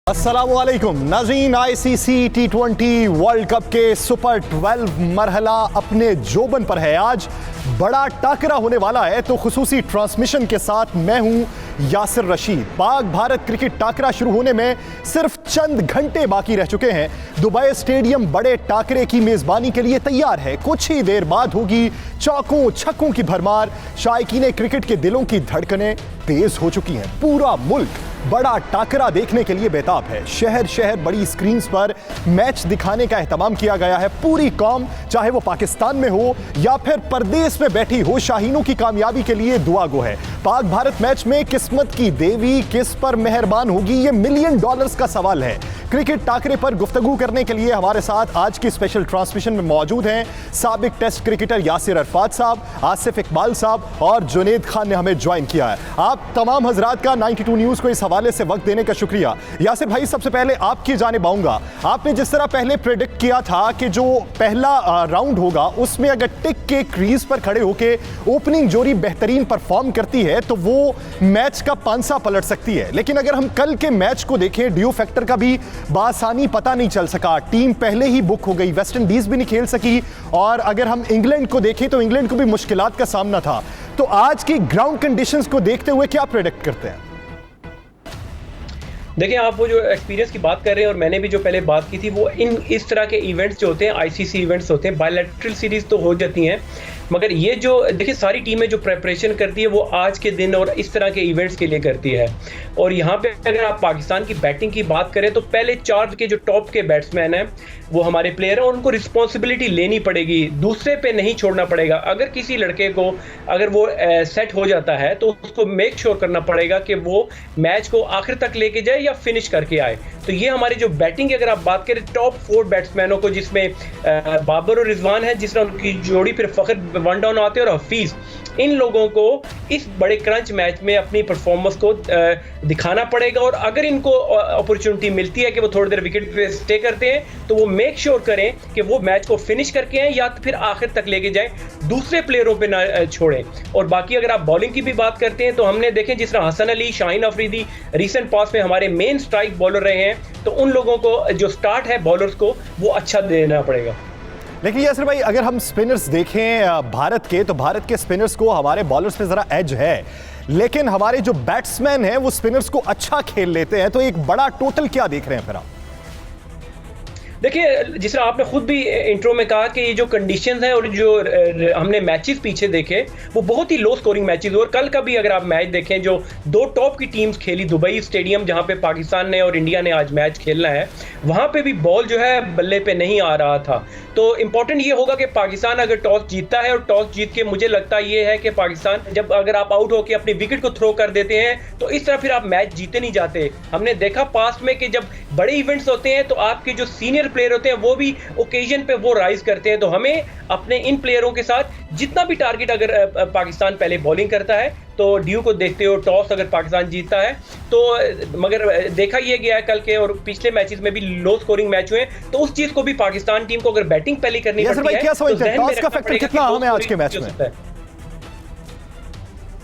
अस्सलामुअलैकुम नाज़रीन, ICC T20 world cup के सुपर 12 मरहला अपने जोबन पर है। आज बड़ा टाकरा होने वाला है, तो खुसूसी ट्रांसमिशन के साथ मैं हूं यासिर रशीद। पाक भारत क्रिकेट टाकरा शुरू होने में सिर्फ चंद घंटे बाकी रह चुके हैं। दुबई स्टेडियम बड़े टाकरे की मेजबानी के लिए तैयार है। कुछ ही देर बाद होगी चौकों छक्कों की भरमार। शायकीन क्रिकेट के दिलों की धड़कनें तेज हो चुकी हैं। पूरा मुल्क बड़ा टाकरा देखने के लिए बेताब है। शहर शहर बड़ी स्क्रीन्स पर मैच दिखाने का एहतमाम किया गया है। पूरी कौम, चाहे वो पाकिस्तान में हो या फिर परदेश में बैठी हो, शाहीनों की कामयाबी के लिए दुआ गो है। पाक भारत मैच में किस्मत की देवी किस पर मेहरबान होगी, ये $1,000,000 का सवाल है। क्रिकेट टाकरे पर गुफ्तगू करने के लिए हमारे साथ आज की स्पेशल ट्रांसमिशन में मौजूद हैं साबिक टेस्ट क्रिकेटर यासिर अरफात साहब, आसिफ इकबाल साहब और जुनेद खान ने हमें ज्वाइन किया है। आप तमाम हजरात का 92 न्यूज़ को इस हवाले से वक्त देने का शुक्रिया। यासिर भाई, सबसे पहले आपकी जानिब आऊंगा। आपने जिस तरह पहले प्रेडिक्ट किया था कि जो पहला राउंड होगा उसमें अगर टिक के क्रीज पर खड़े होकर ओपनिंग जोड़ी बेहतरीन परफॉर्म करती है तो वो मैच का पांसा पलट सकती है, लेकिन अगर हम कल के मैच को देखें, ड्यू फैक्टर का भी बासानी पता नहीं चल सका। टीम पहले ही बुक हो गई, वेस्ट इंडीज भी नहीं खेल सकी, और अगर हम इंग्लैंड को देखें तो इंग्लैंड को भी मुश्किलात का सामना था। तो आज की ग्राउंड कंडीशंस को देखते हुए क्या प्रेडिक्ट करते हैं? देखिए, आप वो जो एक्सपीरियंस की बात कर रहे हैं और मैंने भी जो पहले बात की थी, वो इस तरह के इवेंट्स जो होते हैं, आईसीसी इवेंट्स होते हैं, बायलैटरल सीरीज तो हो जाती हैं, मगर ये जो देखिए सारी टीमें जो प्रेपरेशन करती है वो आज के दिन और इस तरह के इवेंट्स के लिए करती है। और यहाँ पे अगर आप पाकिस्तान की बैटिंग की बात करें तो पहले 4 के जो टॉप के बैट्समैन हैं वो हमारे प्लेयर हैं, और उनको रिस्पॉन्सिबिलिटी लेनी पड़ेगी, दूसरे पे नहीं छोड़ना पड़ेगा। अगर किसी लड़के को अगर वो सेट हो जाता है तो उसको मेक श्योर करना पड़ेगा कि वो मैच को आखिर तक लेके जाए या फिनिश करके आए। तो ये हमारी जो बैटिंग की अगर आप बात करें टॉप 4 बैट्समैनों को, जिसमें बाबर और रिजवान है, जिस तरह उनकी जोड़ी, फिर फखर वन डाउन आते हैं और हफीज, इन लोगों को इस बड़े क्रंच मैच में अपनी परफॉर्मेंस को दिखाना पड़ेगा। और अगर इनको अपॉर्चुनिटी मिलती है कि वो थोड़ी देर विकेट पे स्टे करते हैं तो वो मेक श्योर करें कि वो मैच को फिनिश करके आए या फिर आखिर तक लेके जाएं, दूसरे प्लेयरों पे ना छोड़ें। और बाकी अगर आप बॉलिंग की भी बात करते हैं तो हमने देखें जिस तरह हसन अली, शाहीन अफरीदी रिसेंट पास में हमारे मेन स्ट्राइक बॉलर रहे हैं, तो उन लोगों को जो स्टार्ट है बॉलर्स को वो अच्छा देना पड़ेगा। लेकिन यासिर भाई, अगर हम स्पिनर्स देखें भारत के, तो भारत के स्पिनर्स को हमारे बॉलर्स पे जरा एज है, लेकिन हमारे जो बैट्समैन हैं वो स्पिनर्स को अच्छा खेल लेते हैं। तो एक बड़ा टोटल क्या देख रहे हैं फिर आप? देखिए, जिस तरह आपने खुद भी इंट्रो में कहा कि ये जो कंडीशंस हैं और जो हमने मैचेस पीछे देखे वो बहुत ही लो स्कोरिंग मैचेस, और कल का भी अगर आप मैच देखें जो 2 टॉप की टीम्स खेली, दुबई स्टेडियम जहां पे पाकिस्तान ने और इंडिया ने आज मैच खेलना है, वहां पे भी बॉल जो है बल्ले पे नहीं आ रहा था। तो इंपॉर्टेंट ये होगा कि पाकिस्तान अगर टॉस जीतता है, और टॉस जीत के मुझे लगता ये है कि पाकिस्तान जब अगर आप आउट होकर अपनी विकेट को थ्रो कर देते हैं तो इस तरह फिर आप मैच जीते नहीं जाते। हमने देखा पास्ट में कि जब बड़े इवेंट्स होते हैं तो आपके जो सीनियर प्लेयर होते हैं वो भी ओकेजन पे वो राइज करते हैं। तो हमें अपने इन प्लेयरों के साथ जितना भी टारगेट, अगर पाकिस्तान पहले बॉलिंग करता है तो ड्यू को देखते हो, टॉस अगर पाकिस्तान जीतता है तो, मगर देखा यह गया है कल के और पिछले मैचेस में भी लो स्कोरिंग मैच हुए, तो उस चीज को भी पाकिस्तान टीम को अगर बैटिंग पहले करनी पड़ती है, क्या समझते हैं टॉस का फैक्टर कितना अहम है आज के मैच में?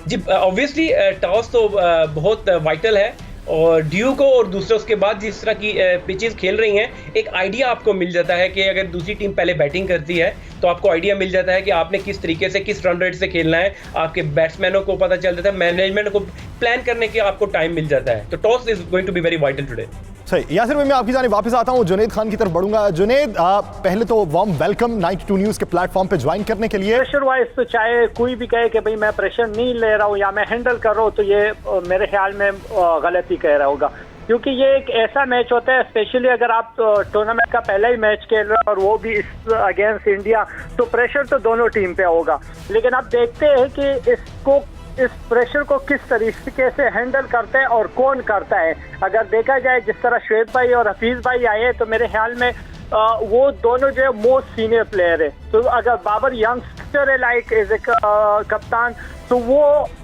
जी, ऑब्वियसली टॉस तो बहुत वाइटल है, और ड्यू को और दूसरे उसके बाद जिस तरह की पिचेस खेल रही हैं, एक आइडिया आपको मिल जाता है कि अगर दूसरी टीम पहले बैटिंग करती है तो आपको आइडिया मिल जाता है कि आपने किस तरीके से, किस रन रेट से खेलना है। आपके बैट्समैनों को पता चल जाता है, मैनेजमेंट को प्लान करने के आपको टाइम मिल जाता है। तो toss is going to be very vital today. सही। यासिर भाई, मैं आपकी जानिब वापस आता हूं, जुनेद खान की तरफ बढ़ूंगा। जुनेद, पहले तो वार्म वेलकम 92 न्यूज़ के प्लेटफॉर्म पे ज्वाइन करने के लिए। प्रेशर वाइज तो चाहे कोई भी कहे कि भाई मैं प्रेशर नहीं ले रहा हूं या मैं हैंडल कर रहा हूं, तो ये मेरे ख्याल में गलती कह रहा होगा, क्योंकि ये एक ऐसा मैच होता है, स्पेशली अगर आप टूर्नामेंट का पहला ही मैच खेल रहे हो और वो भी अगेंस्ट इंडिया, तो प्रेशर तो दोनों टीम पे होगा। लेकिन आप देखते हैं कि इस प्रेशर को किस तरीके से हैंडल करते हैं और कौन करता है। अगर देखा जाए जिस तरह शुएब भाई और हफीज भाई आए, तो मेरे ख्याल में वो दोनों जो है मोस्ट सीनियर प्लेयर है। तो अगर बाबर यंगस्टर है, लाइक एज ए कप्तान, तो वो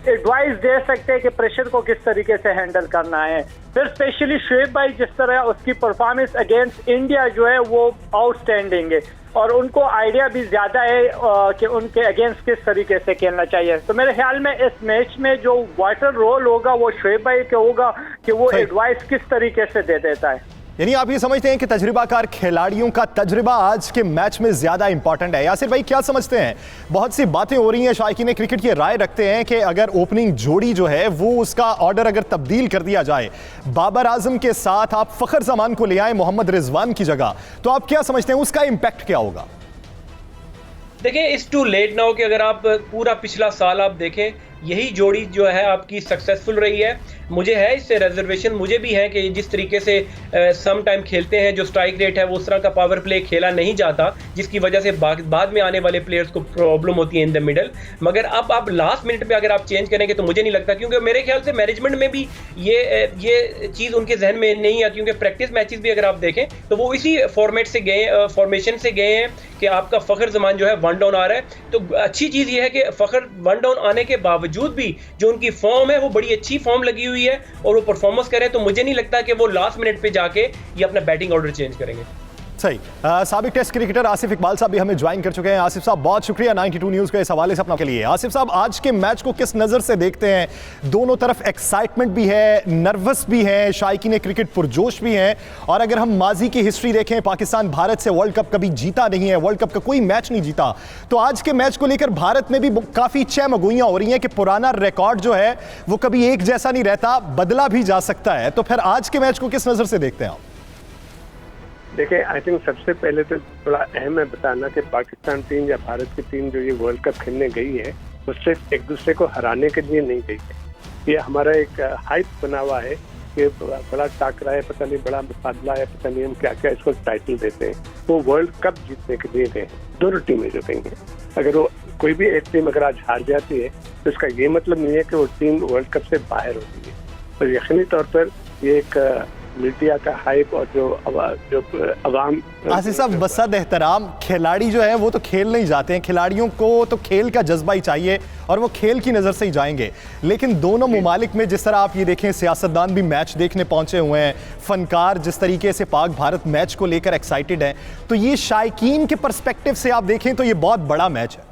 एडवाइस दे सकते हैं कि प्रेशर को किस तरीके से हैंडल करना है। फिर स्पेशली शोएब भाई जिस तरह उसकी परफॉर्मेंस अगेंस्ट इंडिया जो है वो आउटस्टैंडिंग है और उनको आइडिया भी ज्यादा है कि उनके अगेंस्ट किस तरीके से खेलना चाहिए। तो मेरे ख्याल में इस मैच में जो वाइटल रोल होगा वो शोएब भाई का होगा कि वो एडवाइस किस तरीके से दे देता है। यानी आप ये समझते हैं कि तजुर्बाकार खिलाड़ियों का तजुर्बा आज के मैच में ज्यादा इंपॉर्टेंट है। यासिर भाई क्या समझते हैं? बहुत सी बातें हो रही हैं, शायकीन क्रिकेट की राय रखते हैं कि अगर ओपनिंग जोड़ी जो है वो उसका ऑर्डर अगर तब्दील कर दिया जाए, बाबर आजम के साथ आप फखर जमान को ले आए मोहम्मद रिजवान की जगह, तो आप क्या समझते हैं उसका इंपैक्ट क्या होगा? देखिए, इट्स टू लेट नाउ कि अगर आप पूरा पिछला साल आप देखें, यही जोड़ी जो है आपकी सक्सेसफुल रही है। मुझे है इससे रिजर्वेशन, मुझे भी है कि जिस तरीके से सम टाइम खेलते हैं, जो स्ट्राइक रेट है वो उस तरह का पावर प्ले खेला नहीं जाता, जिसकी वजह से बाद में आने वाले प्लेयर्स को प्रॉब्लम होती है इन द मिडल। मगर अब आप लास्ट मिनट पे अगर आप चेंज करेंगे तो मुझे नहीं लगता, क्योंकि मेरे ख्याल से मैनेजमेंट में भी ये चीज़ उनके जहन में नहीं है, क्योंकि प्रैक्टिस मैचेस भी अगर आप देखें तो वो इसी फॉर्मेट से गए, फॉर्मेशन से गए हैं कि आपका फखर जमान जो है वन डाउन आ रहा है। तो अच्छी चीज़ ये है कि फखर वन डाउन आने के बावजूद भी जो उनकी फॉर्म है वो बड़ी अच्छी फॉर्म लगी हुई है और वो परफॉर्मेंस करें, तो मुझे नहीं लगता कि वो लास्ट मिनट पे जाके ये अपना बैटिंग ऑर्डर चेंज करेंगे। सही। साबिक टेस्ट क्रिकेटर आसिफ इकबाल साहब भी हमें ज्वाइन कर चुके हैं। आसिफ साहब बहुत शुक्रिया 92 न्यूज़ के इस हवाले से अपना के लिए। आसिफ साहब, आज के मैच को किस नज़र से देखते हैं? दोनों तरफ एक्साइटमेंट भी है, नर्वस भी है, शायकीन क्रिकेट पुरजोश भी हैं। और अगर हम माजी की हिस्ट्री देखें, पाकिस्तान भारत से वर्ल्ड कप कभी जीता नहीं है, वर्ल्ड कप का कोई मैच नहीं जीता। तो आज के मैच को लेकर भारत में भी काफ़ी चहमगोइयाँ हो रही हैं कि पुराना रिकॉर्ड जो है वो कभी एक जैसा नहीं रहता, बदला भी जा सकता है। तो फिर आज के मैच को किस नज़र से देखते हैं आप? देखिए, आई थिंक सबसे पहले तो थोड़ा अहम है बताना कि पाकिस्तान टीम या भारत की टीम जो ये वर्ल्ड कप खेलने गई है वो सिर्फ एक दूसरे को हराने के लिए नहीं गई है। ये हमारा एक हाइप बना हुआ है कि बड़ा टाकरा है, पता नहीं बड़ा मुकाबला है, पता नहीं हम क्या क्या इसको टाइटल देते हैं। वो वर्ल्ड कप जीतने के लिए गए हैं दोनों टीमें जो गई हैं। अगर वो कोई भी एक टीम अगर आज हार जाती है तो इसका ये मतलब नहीं है कि वो टीम वर्ल्ड कप से बाहर होती है। तो यकीनी तौर पर ये एक मीडिया का हाइप और जो अवाम। आसिफ साहब, बसद एहतराम, खिलाड़ी जो है वो तो खेल नहीं जाते हैं, खिलाड़ियों को तो खेल का जज्बा ही चाहिए और वो खेल की नज़र से ही जाएंगे। लेकिन दोनों मुमालिक में जिस तरह आप ये देखें, सियासतदान भी मैच देखने पहुंचे हुए हैं, फनकार जिस तरीके से पाक भारत मैच को लेकर एक्साइटेड हैं, तो ये शायकीन के पर्सपेक्टिव से आप देखें तो ये बहुत बड़ा मैच है।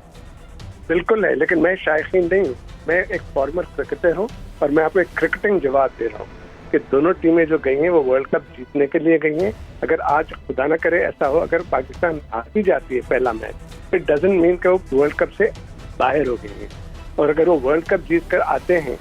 बिल्कुल है, लेकिन मैं शायकीन नहीं हूँ, मैं एक फॉर्मर क्रिकेटर हूँ और मैं आपको एक क्रिकेटिंग जवाब दे रहा हूँ कि दोनों टीमें जो गई हैं वो वर्ल्ड कप जीतने के लिए गई हैं। अगर आज खुदा न करे ऐसा हो, अगर पाकिस्तान हार भी जाती है पहला मैच, इट डजंट मीन कि वो वर्ल्ड कप से बाहर हो गई हैं। और अगर वो वर्ल्ड कप जीत कर आते हैं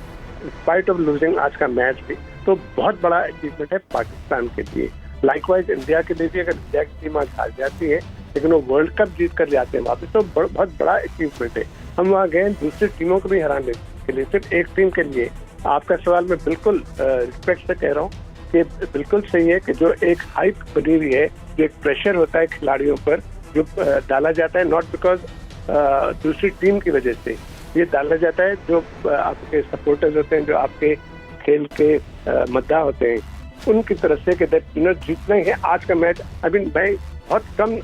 स्पाइट ऑफ लूजिंग आज का मैच भी, तो बहुत बड़ा अचीवमेंट है पाकिस्तान के लिए। लाइकवाइज इंडिया के लिए भी, अगर इंडिया की टीम आज हार जाती है लेकिन वो वर्ल्ड कप जीत कर जाते हैं वापस, तो बहुत बड़ा अचीवमेंट है। हम वहाँ गए दूसरी टीमों को भी हराने के लिए, सिर्फ एक टीम के लिए। आपका सवाल मैं बिल्कुल रिस्पेक्ट से कह रहा हूँ कि बिल्कुल सही है कि जो एक हाइप बनी हुई है, जो एक प्रेशर होता है खिलाड़ियों पर जो डाला जाता है, नॉट बिकॉज दूसरी टीम की वजह से, ये डाला जाता है जो आपके सपोर्टर्स होते हैं, जो आपके खेल के मद्दा होते हैं, उनकी तरफ से कि जीतना ही है आज का मैच। अभी मैं बहुत कम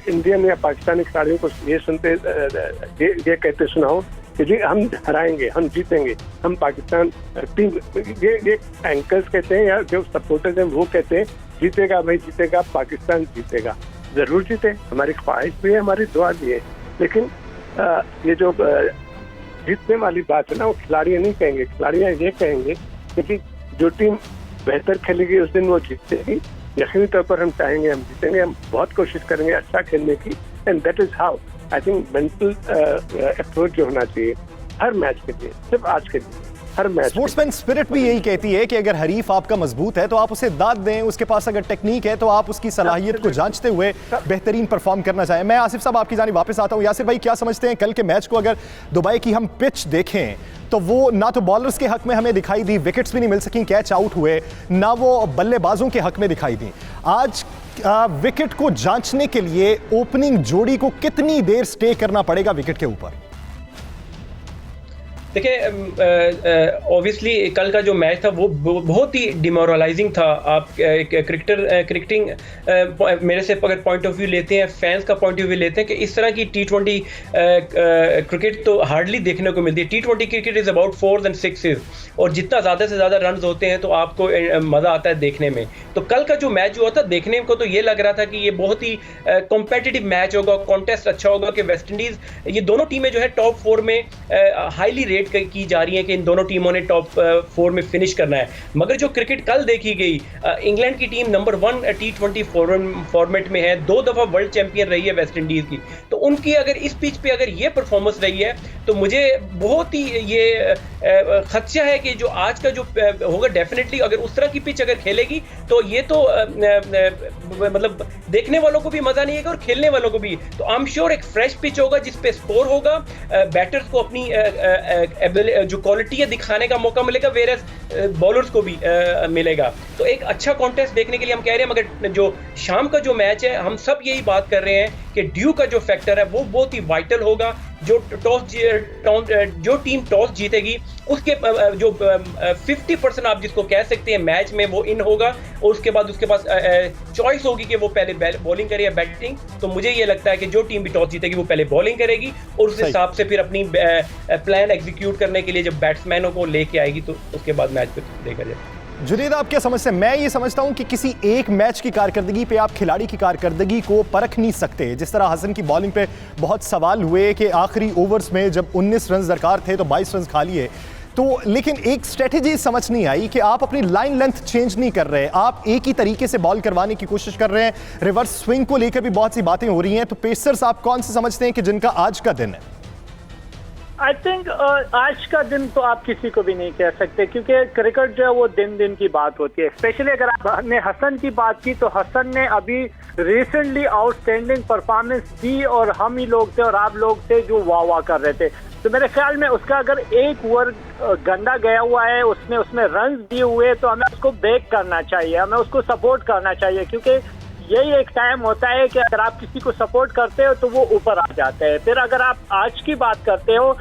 इंडियन या पाकिस्तानी खिलाड़ियों को ये सुनते ये कहते सुनाऊं कि जी हम हराएंगे, हम जीतेंगे, हम पाकिस्तान टीम, ये एंकर्स कहते हैं या जो सपोर्टर्स हैं वो कहते हैं जीतेगा भाई जीतेगा, पाकिस्तान जीतेगा। जरूर जीते, हमारी ख्वाहिश भी है, हमारी दुआ भी है, लेकिन ये जो जीतने वाली बात है ना वो खिलाड़ी नहीं कहेंगे, खिलाड़ियाँ ये कहेंगे क्योंकि जो टीम बेहतर खेलेगी उस दिन वो जीतेगी। यकीनी तौर पर हम चाहेंगे हम जीतेंगे, हम बहुत कोशिश करेंगे अच्छा खेलने की, and that is how I think mental approach जो होना चाहिए हर मैच के लिए, सिर्फ आज के लिए, हर मैच। स्पोर्ट्समैन स्पिरिट भी यही कहती है कि अगर हरीफ आपका मजबूत है तो आप उसे दाद दें, उसके पास अगर टेक्निक है तो आप उसकी सलाहियत को जांचते हुए बेहतरीन परफॉर्म करना चाहें। मैं आसिफ साहब आपकी जानिब वापस आता हूं। यासिर भाई, क्या समझते हैं कल के मैच को अगर दुबई की हम पिच देखें तो वो ना तो बॉलर्स के हक में हमें दिखाई दी, विकेट्स भी नहीं मिल सकी, कैच आउट हुए, ना वो बल्लेबाजों के हक में दिखाई दी। आज विकेट को जांचने के लिए ओपनिंग जोड़ी को कितनी देर स्टे करना पड़ेगा विकेट के ऊपर? देखिए ऑब्वियसली कल का जो मैच था वो बहुत ही डिमोरलाइजिंग था। आप क्रिकेटिंग मेरे से अगर पॉइंट ऑफ व्यू लेते हैं, फैंस का पॉइंट ऑफ व्यू लेते हैं कि इस तरह की T20 क्रिकेट तो हार्डली देखने को मिलती है। T20 cricket is about 4s and 6s, और जितना ज़्यादा से ज़्यादा रन होते हैं तो आपको मज़ा आता है देखने में। तो कल का जो मैच हुआ था देखने को तो ये लग रहा था कि ये बहुत ही कॉम्पिटिटिव मैच होगा, कॉन्टेस्ट अच्छा होगा कि वेस्ट इंडीज़, ये दोनों टीमें जो है टॉप 4 में हाईली रेट की जा रही है कि इन दोनों टीमों ने टॉप 4 में फिनिश करना है। मगर जो क्रिकेट कल देखी गई, इंग्लैंड की टीम नंबर 1 T20 फॉर्मेट में है, 2 दफ़ा वर्ल्ड चैंपियन रही है वेस्ट इंडीज़ की, तो उनकी अगर इस पिच पे अगर ये परफॉर्मेंस रही है तो मुझे बहुत ही ये खदशा है कि जो आज का जो होगा, डेफिनेटली अगर उस तरह की पिच अगर खेलेगी तो ये तो मतलब देखने वालों को भी मजा नहीं आएगा और खेलने वालों को भी। तो आई एम श्योर एक फ्रेश पिच होगा जिस पे स्कोर होगा, बैटर्स को अपनी जो क्वालिटी है दिखाने का मौका मिलेगा, वेयर बॉलर्स को भी मिलेगा। तो एक अच्छा कॉन्टेस्ट देखने के लिए हम कह रहे हैं। मगर जो शाम का जो मैच है, हम सब यही बात कर रहे हैं कि ड्यू का जो फैक्टर है वो बहुत ही वाइटल होगा। जो टीम टॉस जीतेगी उसके जो 50% आप जिसको कह सकते हैं मैच में, वो इन होगा, और उसके बाद उसके पास चॉइस होगी कि वो पहले बॉलिंग करे या बैटिंग। तो मुझे ये लगता है कि जो टीम भी टॉस जीतेगी वो पहले बॉलिंग करेगी और उस हिसाब से फिर अपनी प्लान एग्जीक्यूट करने के लिए जब बैट्समैनों को लेके आएगी तो उसके बाद मैच पे देखा जाए। जुनैद, आप क्या समझते हैं? मैं ये समझता हूं कि किसी एक मैच की कारकर्दगी पे आप खिलाड़ी की कारकर्दगी को परख नहीं सकते। जिस तरह हसन की बॉलिंग पे बहुत सवाल हुए कि आखिरी ओवर्स में जब 19 रन दरकार थे तो 22 रन खा लिए, तो लेकिन एक स्ट्रेटेजी समझ नहीं आई कि आप अपनी लाइन लेंथ चेंज नहीं कर रहे, आप एक ही तरीके से बॉल करवाने की कोशिश कर रहे हैं। रिवर्स स्विंग को लेकर भी बहुत सी बातें हो रही हैं। तो पेसर्स आप कौन से समझते हैं कि जिनका आज का दिन है? आई थिंक आज का दिन तो आप किसी को भी नहीं कह सकते, क्योंकि क्रिकेट जो है वो दिन दिन की बात होती है। स्पेशली अगर आपने हसन की बात की तो हसन ने अभी रिसेंटली आउटस्टैंडिंग परफॉर्मेंस दी और हम ही लोग थे और आप लोग थे जो वाह वाह कर रहे थे। तो मेरे ख्याल में उसका अगर एक ओवर गंदा गया हुआ है, उसमें रन दिए हुए, तो हमें उसको बैक करना चाहिए, हमें उसको सपोर्ट करना चाहिए, क्योंकि यही एक टाइम होता है कि अगर आप किसी को सपोर्ट करते हो तो वो ऊपर आ जाते हैं। फिर अगर आप आज की बात करते हो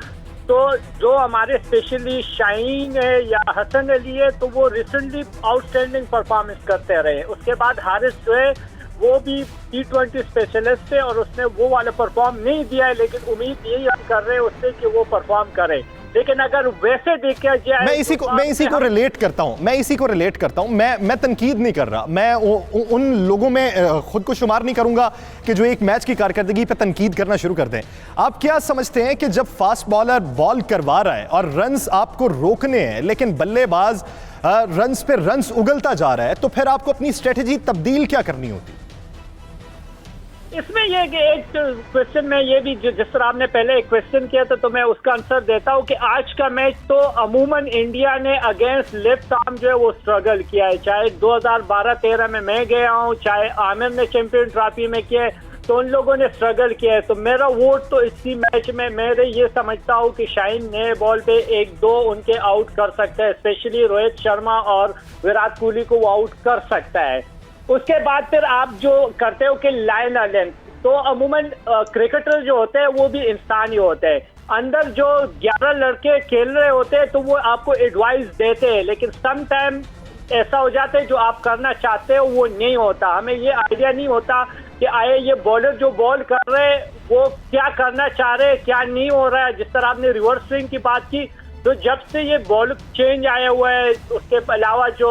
तो जो हमारे स्पेशली शाहीन है या हसन अली है, तो वो रिसेंटली आउटस्टैंडिंग परफॉर्मेंस करते रहे। उसके बाद हारिस जो है वो भी T20 स्पेशलिस्ट है और उसने वो वाला परफॉर्म नहीं दिया है, लेकिन उम्मीद यही हम कर रहे हैं उससे कि वो परफॉर्म करे। लेकिन अगर वैसे देखा जाए, मैं इसी को रिलेट करता हूं। मैं तनकीद नहीं कर रहा, मैं उन लोगों में खुद को शुमार नहीं करूंगा कि जो एक मैच की कारकर्दगी पे तनकीद करना शुरू कर दें। आप क्या समझते हैं कि जब फास्ट बॉलर बॉल करवा रहा है और रन्स आपको रोकने हैं, लेकिन बल्लेबाज रन्स पे रन्स उगलता जा रहा है, तो फिर आपको अपनी स्ट्रेटेजी तब्दील क्या करनी होती? इसमें ये एक क्वेश्चन में ये भी जिस तरह आपने पहले एक क्वेश्चन किया था, तो मैं उसका आंसर देता हूँ कि आज का मैच तो अमूमन इंडिया ने अगेंस्ट लेफ्ट आर्म जो है वो स्ट्रगल किया है। चाहे 2012-13 में मैं गया हूँ, चाहे आमिर ने चैंपियन ट्रॉफी में किया है, तो उन लोगों ने स्ट्रगल किया है। तो मेरा वोट तो इसी मैच में मैं ये समझता हूँ कि शाहीन नए बॉल पे 1-2 उनके आउट कर सकता है, स्पेशली रोहित शर्मा और विराट कोहली को वो आउट कर सकता है। उसके बाद फिर आप जो करते हो कि लाइन लेंथ, तो अमूमन क्रिकेटर जो होते हैं वो भी इंसान ही होते हैं। अंदर जो 11 लड़के खेल रहे होते हैं तो वो आपको एडवाइस देते हैं, लेकिन सम टाइम ऐसा हो जाता है जो आप करना चाहते हो वो नहीं होता। हमें ये आइडिया नहीं होता कि आए ये बॉलर जो बॉल कर रहे हैं वो क्या करना चाह रहे हैं, क्या नहीं हो रहा है। जिस तरह आपने रिवर्स स्विंग की बात की, तो जब से ये बॉल चेंज आया हुआ है, उसके अलावा जो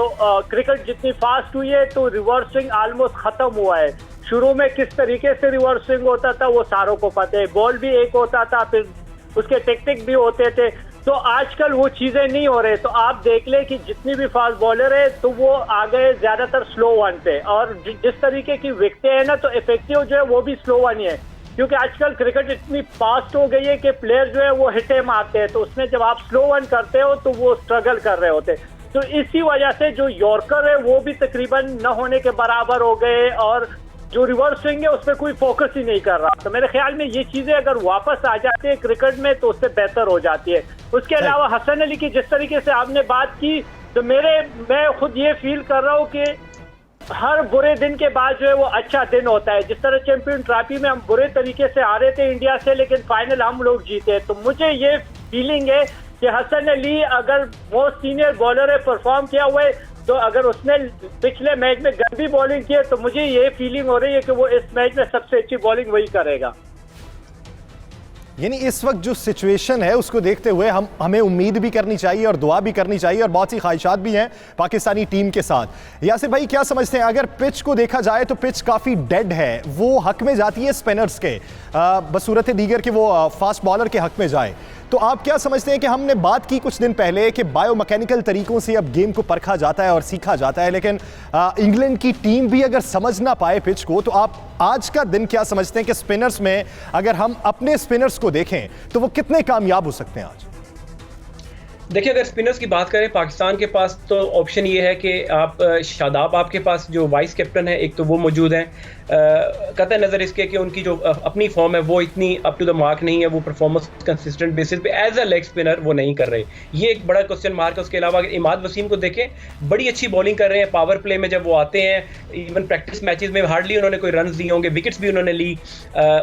क्रिकेट जितनी फास्ट हुई है, तो रिवर्स स्विंग ऑलमोस्ट खत्म हुआ है। शुरू में किस तरीके से रिवर्स स्विंग होता था वो सारों को पता है, बॉल भी एक होता था, फिर उसके टेक्निक भी होते थे। तो आजकल वो चीजें नहीं हो रहे। तो आप देख ले कि जितनी भी फास्ट बॉलर है तो वो आ गए ज्यादातर स्लो वन पे, और जिस तरीके की विकेटें हैं ना, तो इफेक्टिव जो है वो भी स्लो वन ही है, क्योंकि आजकल क्रिकेट इतनी फास्ट हो गई है कि प्लेयर जो है वो हिटे मारते हैं। तो उसमें जब आप स्लो वन करते हो तो वो स्ट्रगल कर रहे होते हैं। तो इसी वजह से जो यॉर्कर है वो भी तकरीबन न होने के बराबर हो गए, और जो रिवर्स स्विंग है उस पर कोई फोकस ही नहीं कर रहा। तो मेरे ख्याल में ये चीजें अगर वापस आ जाती है क्रिकेट में तो उससे बेहतर हो जाती है। उसके अलावा हसन अली की जिस तरीके से आपने बात की, तो मैं खुद ये फील कर रहा हूँ कि हर बुरे दिन के बाद जो है वो अच्छा दिन होता है। जिस तरह चैंपियन ट्रॉफी में हम बुरे तरीके से आ रहे थे इंडिया से, लेकिन फाइनल हम लोग जीते। तो मुझे ये फीलिंग है कि हसन अली अगर मोस्ट सीनियर बॉलर है, परफॉर्म किया हुआ है, तो अगर उसने पिछले मैच में गंदी बॉलिंग की है तो मुझे ये फीलिंग हो रही है कि वो इस मैच में सबसे अच्छी बॉलिंग वही करेगा। यानी इस वक्त जो सिचुएशन है उसको देखते हुए हमें उम्मीद भी करनी चाहिए और दुआ भी करनी चाहिए और बहुत सी ख्वाहिशात भी हैं पाकिस्तानी टीम के साथ। यासिर भाई क्या समझते हैं, अगर पिच को देखा जाए तो पिच काफ़ी डेड है, वो हक में जाती है स्पिनर्स के बसूरत दीगर के वो फास्ट बॉलर के हक में जाए, तो आप क्या समझते हैं कि हमने बात की कुछ दिन पहले कि बायोमैकेनिकल तरीकों से अब गेम को परखा जाता है और सीखा जाता है, लेकिन इंग्लैंड की टीम भी अगर समझ ना पाए पिच को, तो आप आज का दिन क्या समझते हैं कि स्पिनर्स में अगर हम अपने स्पिनर्स को देखें तो वो कितने कामयाब हो सकते हैं आज? देखिए, अगर स्पिनर्स की बात करें पाकिस्तान के पास तो ऑप्शन ये है कि आप शादाब, आपके पास जो वाइस कैप्टन है एक तो वो मौजूद हैं, कतई नज़र इसके कि उनकी जो अपनी फॉर्म है वो इतनी अप टू द मार्क नहीं है, वो परफॉर्मेंस कंसिस्टेंट बेसिस पे एज अ लेग स्पिनर वो नहीं कर रहे, ये एक बड़ा क्वेश्चन मार्क है। उसके अलावा अगर इमाद वसीम को देखें, बड़ी अच्छी बॉलिंग कर रहे हैं, पावर प्ले में जब वो आते हैं, इवन प्रैक्टिस मैचेस में हार्डली उन्होंने कोई रन दिए होंगे, विकेट्स भी उन्होंने ली।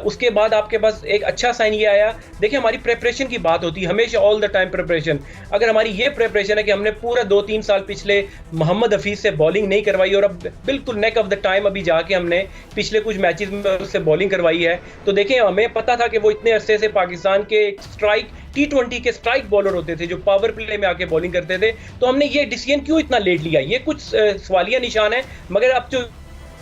उसके बाद आपके पास एक अच्छा साइन ये आया, देखिए हमारी प्रेपरेशन की बात होती है हमेशा, ऑल द टाइम प्रेपरेशन। अगर हमारी ये प्रेपरेशन है कि हमने पूरा 2-3 साल पिछले मोहम्मद हफीज से बॉलिंग नहीं करवाई और अब बिल्कुल नेक ऑफ द टाइम अभी जाके हमने पिछले कुछ मैचेस में उससे बॉलिंग करवाई है, तो देखिए हमें पता था कि वो इतने अरसे से पाकिस्तान के स्ट्राइक T20 के स्ट्राइक बॉलर होते थे जो पावर प्ले में आके बॉलिंग करते थे, तो हमने ये डिसीजन क्यों इतना लेट लिया, ये कुछ सवालिया निशान है। मगर अब जो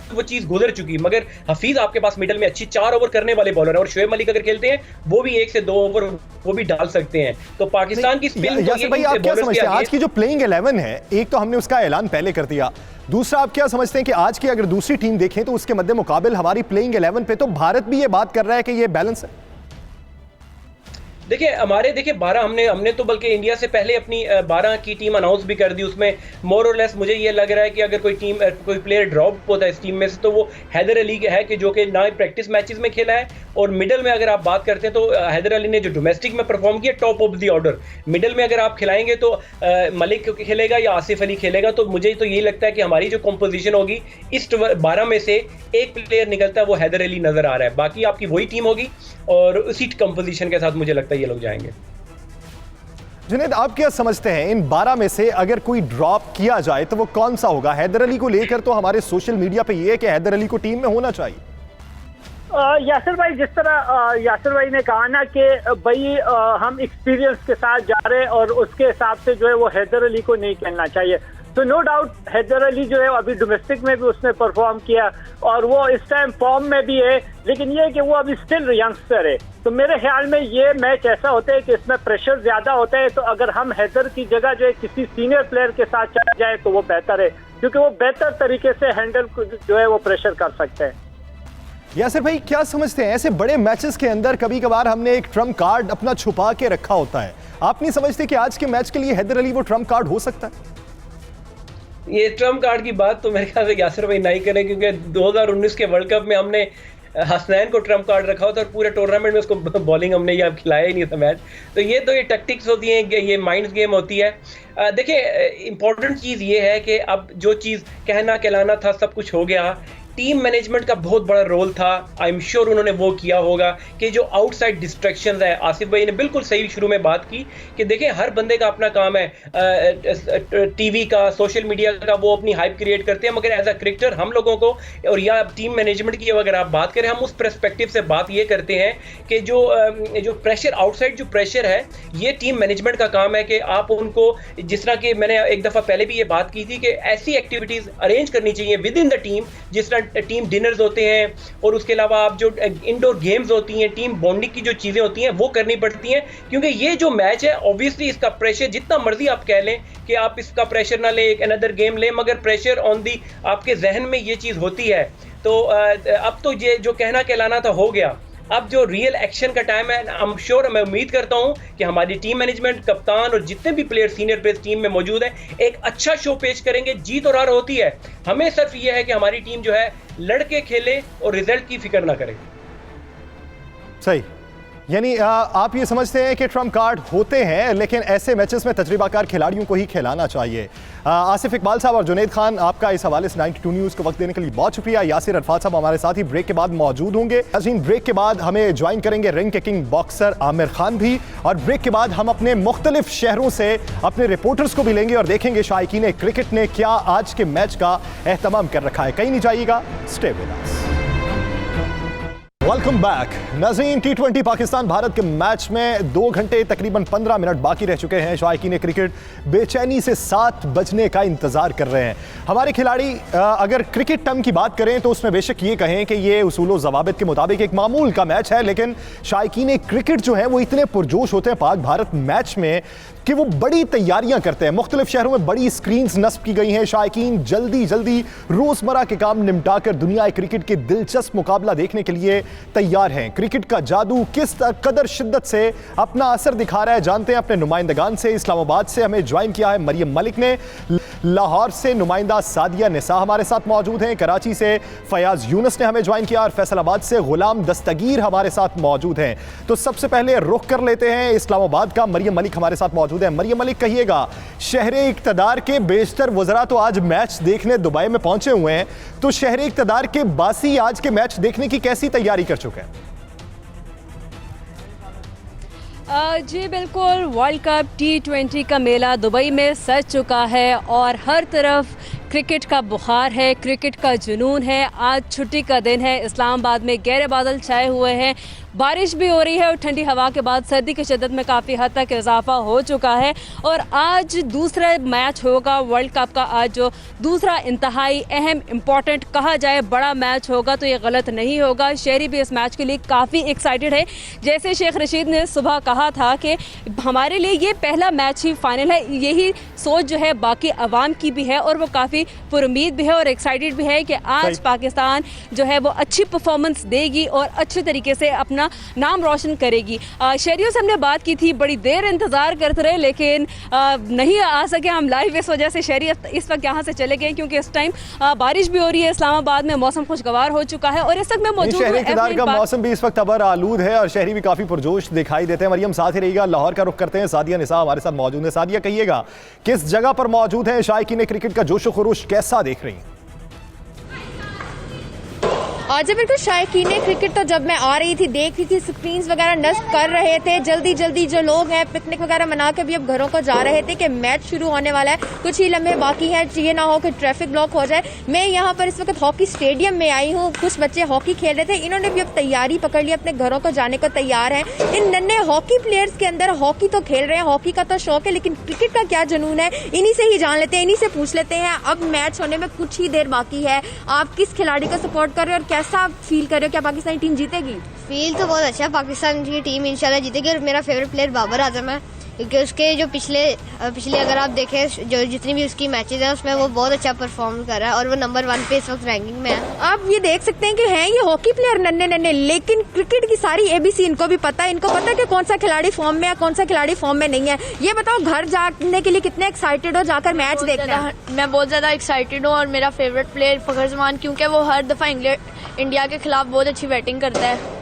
वो चीज गुजर चुकी, मगर हफीज आपके पास मिडल में अच्छी 4 ओवर करने वाले बॉलर है और शोएब मलिक अगर खेलते हैं वो भी 1 से 2 ओवर वो भी डाल सकते हैं, तो पाकिस्तान की स्पिन भाई आप क्या समझते हैं आज की जो प्लेइंग 11 है, एक तो हमने उसका ऐलान पहले कर दिया, दूसरा आप क्या समझते हैं कि आज की अगर दूसरी टीम देखें तो उसके मद्दे मुकाबिल हमारी प्लेइंग 11 पे तो भारत भी ये बात कर रहा है कि ये बैलेंस है? देखिए हमारे 12 हमने तो बल्कि इंडिया से पहले अपनी 12 की टीम अनाउंस भी कर दी, उसमें मोर और लेस मुझे ये लग रहा है कि अगर कोई प्लेयर ड्रॉप होता है इस टीम में से तो वो हैदर अली है कि जो कि ना प्रैक्टिस मैचेस में खेला है, और मिडल में अगर आप बात करते हैं तो हैदर अली ने जो डोमेस्टिक में परफॉर्म किया top of the order, middle में अगर आप खिलाएंगे तो मलिक खेलेगा या आसिफ अली खेलेगा, तो मुझे तो यही लगता है कि हमारी जो कॉम्पोजिशन होगी इस 12 में से एक प्लेयर निकलता है वो हैदर अली नजर आ रहा है, बाकी आपकी वही टीम होगी और उसी कंपोजिशन के साथ मुझे लगता है ये लोग जाएंगे। जुनैद आप क्या समझते हैं इन 12 में से अगर कोई ड्रॉप किया जाए तो वो कौन सा होगा? हैदर अली को लेकर तो हमारे सोशल मीडिया पे ये है कि हैदर अली को टीम में होना चाहिए। यासिर भाई, जिस तरह यासिर भाई ने कहा ना कि भाई हम एक्सपीरियंस के साथ जा रहे हैं और उसके हिसाब से जो है वो हैदर अली को नहीं खेलना चाहिए, तो नो डाउट हैदर अली जो है अभी डोमेस्टिक में भी उसने परफॉर्म किया और वो इस टाइम फॉर्म में भी है, लेकिन ये है कि वो अभी स्टिल यंगस्टर है, तो मेरे ख्याल में ये मैच ऐसा होता है कि इसमें प्रेशर ज्यादा होता है, तो अगर हम हैदर की जगह जो है किसी सीनियर प्लेयर के साथ चला जाए तो वो बेहतर है, क्योंकि वो बेहतर तरीके से हैंडल जो है वो प्रेशर कर सकते हैं। यासिर भाई क्या समझते हैं, ऐसे बड़े मैचेस के अंदर कभी कभार हमने एक ट्रम्प कार्ड अपना छुपा के रखा होता है, आप नहीं समझते कि आज के मैच के लिए हैदर अली वो ट्रम्प कार्ड हो सकता है? ये ट्रम्प कार्ड की बात तो मेरे ख्याल से यासिर भाई नहीं करें, क्योंकि 2019 के वर्ल्ड कप में हमने हसनैन को ट्रम्प कार्ड रखा होता और पूरे टूर्नामेंट में उसको बॉलिंग हमने या खिलाया ही नहीं था मैच, तो ये टैक्टिक्स होती हैं, ये माइंड गेम होती है। देखिए इंपॉर्टेंट चीज़ ये है कि अब जो चीज़ कहना कहलाना था सब कुछ हो गया, टीम मैनेजमेंट का बहुत बड़ा रोल था, आई एम श्योर उन्होंने वो किया होगा कि जो आउटसाइड डिस्ट्रैक्शंस है, आसिफ भाई ने बिल्कुल सही शुरू में बात की कि देखिए हर बंदे का अपना काम है, टीवी का, सोशल मीडिया का, वो अपनी हाइप क्रिएट करते हैं, मगर एज अ क्रिकेटर हम लोगों को और या टीम मैनेजमेंट की अगर आप बात करें, हम उस पर्सपेक्टिव से बात ये करते हैं कि जो प्रेशर, आउटसाइड जो प्रेशर है, ये टीम मैनेजमेंट का काम है कि आप उनको, जिस तरह कि मैंने एक दफ़ा पहले भी ये बात की थी कि ऐसी एक्टिविटीज़ अरेंज करनी चाहिए विद इन द टीम, जिस तरह टीम डिनर्स होते हैं और उसके अलावा आप जो इंडोर गेम्स होती हैं, टीम बॉन्डिंग की जो चीज़ें होती हैं वो करनी पड़ती हैं, क्योंकि ये जो मैच है ऑब्वियसली इसका प्रेशर जितना मर्जी आप कह लें कि आप इसका प्रेशर ना लें, एक अनदर गेम लें, मगर प्रेशर ऑन दी आपके जहन में ये चीज़ होती है, तो अब तो ये जो कहना कहलाना था हो गया, अब जो रियल एक्शन का टाइम है, आई एम श्योर, मैं उम्मीद करता हूं कि हमारी टीम मैनेजमेंट, कप्तान और जितने भी प्लेयर सीनियर प्लेयर टीम में मौजूद हैं एक अच्छा शो पेश करेंगे। जीत और हार होती है, हमें सिर्फ ये है कि हमारी टीम जो है लड़के खेले और रिजल्ट की फिक्र ना करे। सही। यानी आप ये समझते हैं कि ट्रम्प कार्ड होते हैं, लेकिन ऐसे मैचेस में तजर्बाकार खिलाड़ियों को ही खिलाना चाहिए। आसिफ इकबाल साहब और जुनैद खान, आपका इस हवाले से 92 न्यूज़ को वक्त देने के लिए बहुत शुक्रिया। यासिर अरफात साहब हमारे साथ ही ब्रेक के बाद मौजूद होंगे। ब्रेक के बाद हमें ज्वाइन करेंगे रिंग के किंग बॉक्सर आमिर खान भी, और ब्रेक के बाद हम अपने मुख्तलिफ शहरों से अपने रिपोर्टर्स को भी लेंगे और देखेंगे शायकीन क्रिकेट ने क्या आज के मैच का एहतमाम कर रखा है। कहीं नहीं जाइएगा, stay with us. Welcome back नाज़रीन। T20 पाकिस्तान भारत के मैच में 2 घंटे तकरीबन 15 मिनट बाकी रह चुके हैं। शायकीन क्रिकेट बेचैनी से 7 बजने का इंतजार कर रहे हैं। हमारे खिलाड़ी अगर क्रिकेट टर्म की बात करें तो उसमें बेशक ये कहें कि ये उसूल ज़वाबित के मुताबिक एक मामूल का मैच है, लेकिन शायकीन क्रिकेट जो है वो इतने पुरजोश होते हैं पाक भारत मैच में कि वो बड़ी तैयारियां करते हैं। मुख्तलिफ शहरों में बड़ी स्क्रीन्स नस्ब की गई हैं। शायकीन जल्दी जल्दी रोजमर्रा के काम निपटाकर दुनिया क्रिकेट के दिलचस्प मुकाबला देखने के लिए तैयार हैं। क्रिकेट का जादू किस कदर शिद्दत से अपना असर दिखा रहा है जानते हैं अपने नुमाइंदगान से। इस्लामाबाद से हमें ज्वाइन किया है मरियम मलिक ने, लाहौर से नुमाइंदा सादिया निसा हमारे साथ मौजूद हैं, कराची से फयाज यूनस ने हमें ज्वाइन किया और फैसलाबाद से गुलाम दस्तगीर हमारे साथ मौजूद हैं। तो सबसे पहले रुख कर लेते हैं इस्लामाबाद का। मरियम मलिक हमारे साथ मौजूद है। मरियम मलिक, कहिएगा, शहरे इक़्तिदार के बेशतर वज़रा तो आज मैच देखने दुबई में पहुंचे हुए हैं, तो शहरे इक़्तिदार के बासी आज के मैच देखने की कैसी तैयारी कर चुके हैं? जी बिल्कुल, वर्ल्ड कप T20 का मेला दुबई में सज चुका है और हर तरफ क्रिकेट का बुखार है, क्रिकेट का जुनून है। आज छुट्टी का दिन है, इस्लामाबाद में गहरे बादल छाए हुए हैं, बारिश भी हो रही है और ठंडी हवा के बाद सर्दी की शिद्दत में काफ़ी हद तक इजाफा हो चुका है। और आज दूसरा मैच होगा वर्ल्ड कप का, आज जो दूसरा इंतहाई अहम इम्पॉर्टेंट कहा जाए बड़ा मैच होगा तो ये गलत नहीं होगा। शहरी भी इस मैच के लिए काफ़ी एक्साइटेड है। जैसे शेख रशीद ने सुबह कहा था कि हमारे लिए ये पहला मैच ही फाइनल है, यही सोच जो है बाकी अवाम की भी है और वो काफ़ी पुरुमीद भी है और एक्साइटेड भी है कि आज पाकिस्तान जो है वो अच्छी परफॉर्मेंस देगी और अच्छे तरीके से अपना नाम रोशन करेगी। शहरियों से हमने बात की थी, बड़ी देर इंतजार करते रहे लेकिन नहीं आ सके हम लाइव, इस वजह से शहरी इस वक्त यहाँ से चले गए क्योंकि इस टाइम बारिश भी हो रही है। इस्लामाबाद में मौसम खुशगवार हो चुका है और इस वक्त मैं मौजूद हूं। शहरी का मौसम भी इस वक्त अबर आलूद है और शहरी भी काफी पुरजोश दिखाई देते हैं। मरियम साथ ही रहिएगा। लाहौर का रुख करते हैं, सादिया निसा हमारे साथ मौजूद है। सादिया, कहिएगा, किस जगह पर मौजूद है? शायकीन क्रिकेट का जोशो खरोश कैसा देख रही हैं? आज बिल्कुल शायकीन क्रिकेट तो जब मैं आ रही थी देख रही थी स्क्रीन्स वगैरह नस्ब कर रहे थे। जल्दी जल्दी जो लोग हैं पिकनिक वगैरह मना के भी अब घरों को जा रहे थे कि मैच शुरू होने वाला है, कुछ ही लम्हे बाकी हैं, ये ना हो कि ट्रैफिक ब्लॉक हो जाए। मैं यहाँ पर इस वक्त हॉकी स्टेडियम में आई हूँ, कुछ बच्चे हॉकी खेल रहे थे, इन्होंने भी अब तैयारी पकड़ ली, अपने घरों को जाने को तैयार हैं। इन नन्हे हॉकी प्लेयर्स के अंदर हॉकी तो खेल रहे हैं, हॉकी का तो शौक है, लेकिन क्रिकेट का क्या जुनून है इन्हीं से ही जान लेते हैं, इन्हीं से पूछ लेते हैं। अब मैच होने में कुछ ही देर बाकी है, आप किस खिलाड़ी को सपोर्ट कर रहे हैं और कैसा फील कर रहे हो? क्या पाकिस्तानी टीम जीतेगी? फील तो बहुत अच्छा है, पाकिस्तान की टीम इंशाल्लाह जीतेगी और मेरा फेवरेट प्लेयर बाबर आजम है क्योंकि उसके जो पिछले अगर आप देखें जो जितनी भी उसकी मैचेस हैं उसमें वो बहुत अच्छा परफॉर्म कर रहा है और वो नंबर 1 पे इस वक्त रैंकिंग में है। आप ये देख सकते हैं कि हैं ये हॉकी प्लेयर नन्हे, लेकिन क्रिकेट की सारी ABC इनको भी पता है। इनको पता है कि कौन सा खिलाड़ी फॉर्म में है, कौन सा खिलाड़ी फॉर्म में नहीं है। ये बताओ, घर जाने के लिए कितने एक्साइटेड हो जाकर मैच देखना? मैं बहुत ज्यादा एक्साइटेड हूँ और मेरा फेवरेट प्लेयर फखर जमान, क्योंकि वो हर दफा इंडिया के खिलाफ बहुत अच्छी बैटिंग करता है।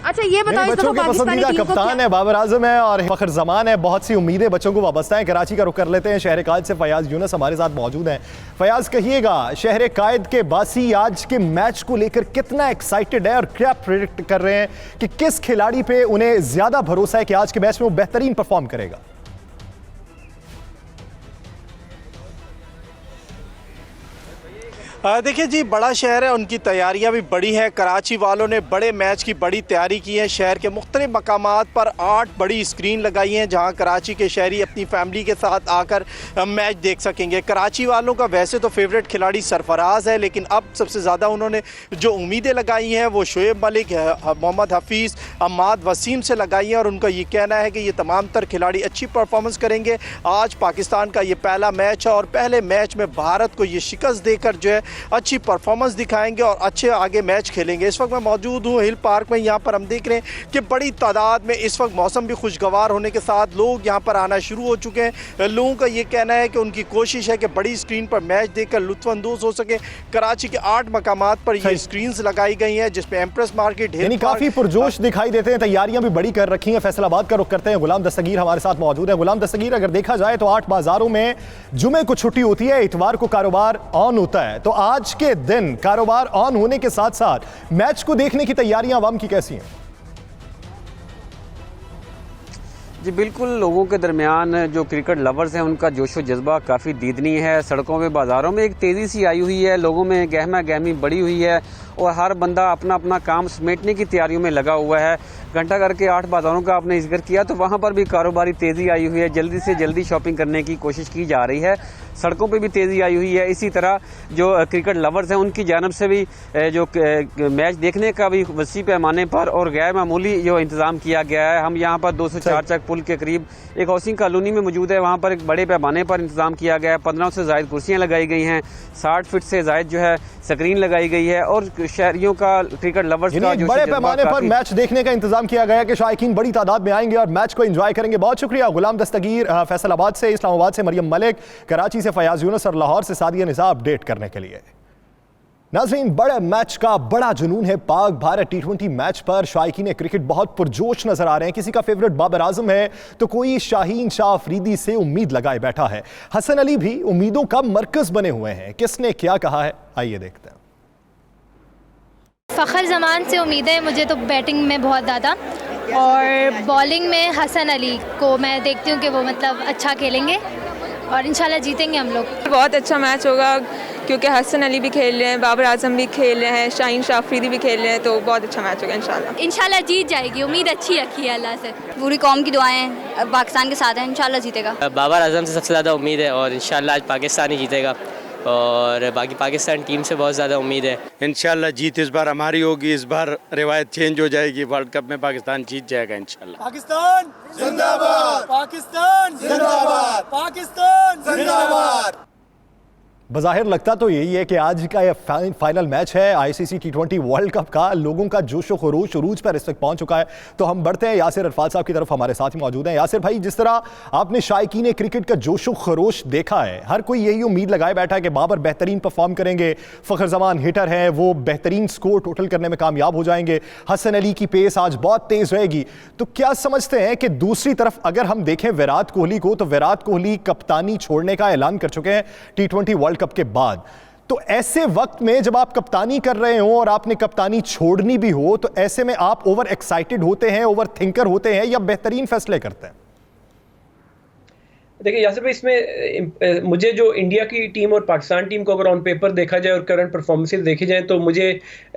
अच्छा ये बताओ, बच्चों के पसंदीदा कप्तान है बाबर आजम है और फखर जमान है, बहुत सी उम्मीदें बच्चों को वाबस्ता है। कराची का रुख कर लेते हैं, शहर कायद से फयाज यूनस हमारे साथ मौजूद हैं। फयाज, कहिएगा, शहर कायद के बासी आज के मैच को लेकर कितना एक्साइटेड है और क्या प्रेडिक्ट कर रहे हैं कि किस खिलाड़ी पे उन्हें ज्यादा भरोसा है कि आज के मैच में वो बेहतरीन परफॉर्म करेगा? देखिए जी, बड़ा शहर है, उनकी तैयारियां भी बड़ी हैं। कराची वालों ने बड़े मैच की बड़ी तैयारी की है। शहर के मुख्तलिफ मकामात पर 8 बड़ी स्क्रीन लगाई हैं जहां कराची के शहरी अपनी फैमिली के साथ आकर मैच देख सकेंगे। कराची वालों का वैसे तो फेवरेट खिलाड़ी सरफराज है, लेकिन अब सबसे ज़्यादा उन्होंने जो उम्मीदें लगाई हैं वो शोएब मलिक, मोहम्मद हफीज़, अम्माद वसीम से लगाई हैं और उनका ये कहना है कि ये तमाम तर खिलाड़ी अच्छी परफॉर्मेंस करेंगे। आज पाकिस्तान का ये पहला मैच है और पहले मैच में भारत को ये शिकस्त देकर जो है अच्छी परफॉर्मेंस दिखाएंगे और अच्छे आगे मैच खेलेंगे। इस वक्त मैं मौजूद हूँ हिल पार्क में। यहाँ पर हम देख रहे हैं कि बड़ी तादाद में इस वक्त मौसम भी खुशगवार होने के साथ लोग यहाँ पर आना शुरू हो चुके हैं। लोगों का ये कहना है कि उनकी कोशिश है कि बड़ी स्क्रीन पर मैच देखकर लुत्फानंदोज हो सके। कराची के 8 मकामात पर ये स्क्रीन्स लगाई गई हैं जिसमें एम्प्रेस मार्केट, यानी काफी पुरजोश दिखाई देते हैं। तैयारियां भी बड़ी कर रखी हैं। फैसलाबाद का रुख करते हैं। गुलाम दस्तगीर हमारे साथ मौजूद है। गुलाम दस्तगीर, अगर देखा जाए तो 8 बाजारों में जुमे को छुट्टी होती है, इतवार को कारोबार ऑन होता है, तो आज के दिन कारोबार ऑन होने के साथ साथ मैच को देखने की तैयारियां अवाम की कैसी हैं? जी बिल्कुल, लोगों के दरमियान जो क्रिकेट लवर्स हैं उनका जोशो जज्बा काफ़ी दीदनी है। सड़कों में, बाज़ारों में एक तेज़ी सी आई हुई है, लोगों में गहमा गहमी बढ़ी हुई है और हर बंदा अपना अपना काम समेटने की तैयारियों में लगा हुआ है। घंटा करके 8 बाज़ारों का आपने जिक्र किया तो वहाँ पर भी कारोबारी तेज़ी आई हुई है, जल्दी से जल्दी शॉपिंग करने की कोशिश की जा रही है। सड़कों पे भी तेज़ी आई हुई है। इसी तरह जो क्रिकेट लवर्स हैं उनकी जानब से भी जो मैच देखने का भी वसी पैमाने पर और गैर मामूली जो इंतज़ाम किया गया है। हम यहाँ पर 204 चक पुल के करीब एक हाउसिंग कॉलोनी में मौजूद है। वहाँ पर एक बड़े पैमाने पर इंतज़ाम किया गया है। 15 से ज़ायद कुर्सियाँ लगाई गई हैं, 60 फीट से ज़ायद जो है स्क्रीन लगाई गई है और शहरियों का, क्रिकेट लवर्स का जो बड़े पैमाने पर मैच देखने का इंतजाम किया गया है कि शायकीन बड़ी तादाद में आएंगे और मैच को एंजॉय करेंगे। बहुत शुक्रिया गुलाम दस्तगीर, फैसलाबाद से, इस्लामाबाद से मरियम मलिक, कराची से फयाज यूनुस और लाहौर से सादिया निसा अपडेट करने के लिए। नाज़रीन, बड़े मैच का बड़ा जुनून है। पाक भारत T20 मैच पर शायकीन क्रिकेट बहुत पुरजोश नजर आ रहे हैं। किसी का फेवरेट बाबर आजम है तो कोई शाहीन शाह अफरीदी से उम्मीद लगाए बैठा है। हसन अली भी उम्मीदों का मरकज बने हुए हैं। किसने क्या कहा है, आइए देखते हैं। फ़खर ज़मान से उम्मीद है मुझे तो बैटिंग में बहुत ज़्यादा, और बॉलिंग में हसन अली को मैं देखती हूँ कि वो मतलब अच्छा खेलेंगे और इंशाल्लाह जीतेंगे हम लोग। बहुत अच्छा मैच होगा क्योंकि हसन अली भी खेल रहे हैं, बाबर आजम भी खेल रहे हैं, शाहीन शाह अफरीदी भी खेल रहे हैं, तो बहुत अच्छा मैच होगा इंशाल्लाह। इंशाल्लाह जीत जाएगी, उम्मीद अच्छी रखी है अल्लाह से। पूरी कौम की दुआएं पाकिस्तान के साथ हैं, इंशाल्लाह जीतेगा। बाबर आजम से सबसे ज़्यादा उम्मीद है और इंशाल्लाह आज पाकिस्तान ही जीतेगा और बाकी पाकिस्तान टीम से बहुत ज़्यादा उम्मीद है। इंशाल्लाह जीत इस बार हमारी होगी। इस बार रिवायत चेंज हो जाएगी, वर्ल्ड कप में पाकिस्तान जीत जाएगा इंशाल्लाह। पाकिस्तान जिंदाबाद, पाकिस्तान जिंदाबाद, पाकिस्तान जिंदाबाद। बज़ाहिर लगता तो यही है कि आज का यह फाइनल मैच है ICC T20 वर्ल्ड कप का। लोगों का जोशो खरोश उरूज पर इस वक्त पहुंच चुका है। तो हम बढ़ते हैं यासिर अरफात साहब की तरफ, हमारे साथ ही मौजूद हैं। यासिर भाई, जिस तरह आपने शायकीन क्रिकेट का जोशो खरोश देखा है, हर कोई यही उम्मीद लगाए बैठा है कि बाबर बेहतरीन परफॉर्म करेंगे, फ़खर ज़मान हिटर हैं, वो बेहतरीन स्कोर टोटल करने में कामयाब हो जाएंगे, हसन अली की पेस आज बहुत तेज़ रहेगी। तो क्या समझते हैं कि दूसरी तरफ अगर हम देखें विराट कोहली को, तो विराट कोहली कप्तानी छोड़ने का ऐलान कर चुके हैं T20 वर्ल्ड कप के बाद। तो ऐसे वक्त में जब आप कप्तानी कर रहे हो और आपने कप्तानी छोड़नी भी हो, तो ऐसे में आप ओवर एक्साइटेड होते हैं, ओवर थिंकर होते हैं या बेहतरीन फैसले करते हैं? देखिए यासिर भाई, इसमें मुझे जो इंडिया की टीम और पाकिस्तान टीम को अगर ऑन पेपर देखा जाए और करंट परफॉर्मेंसेस देखे जाएं तो मुझे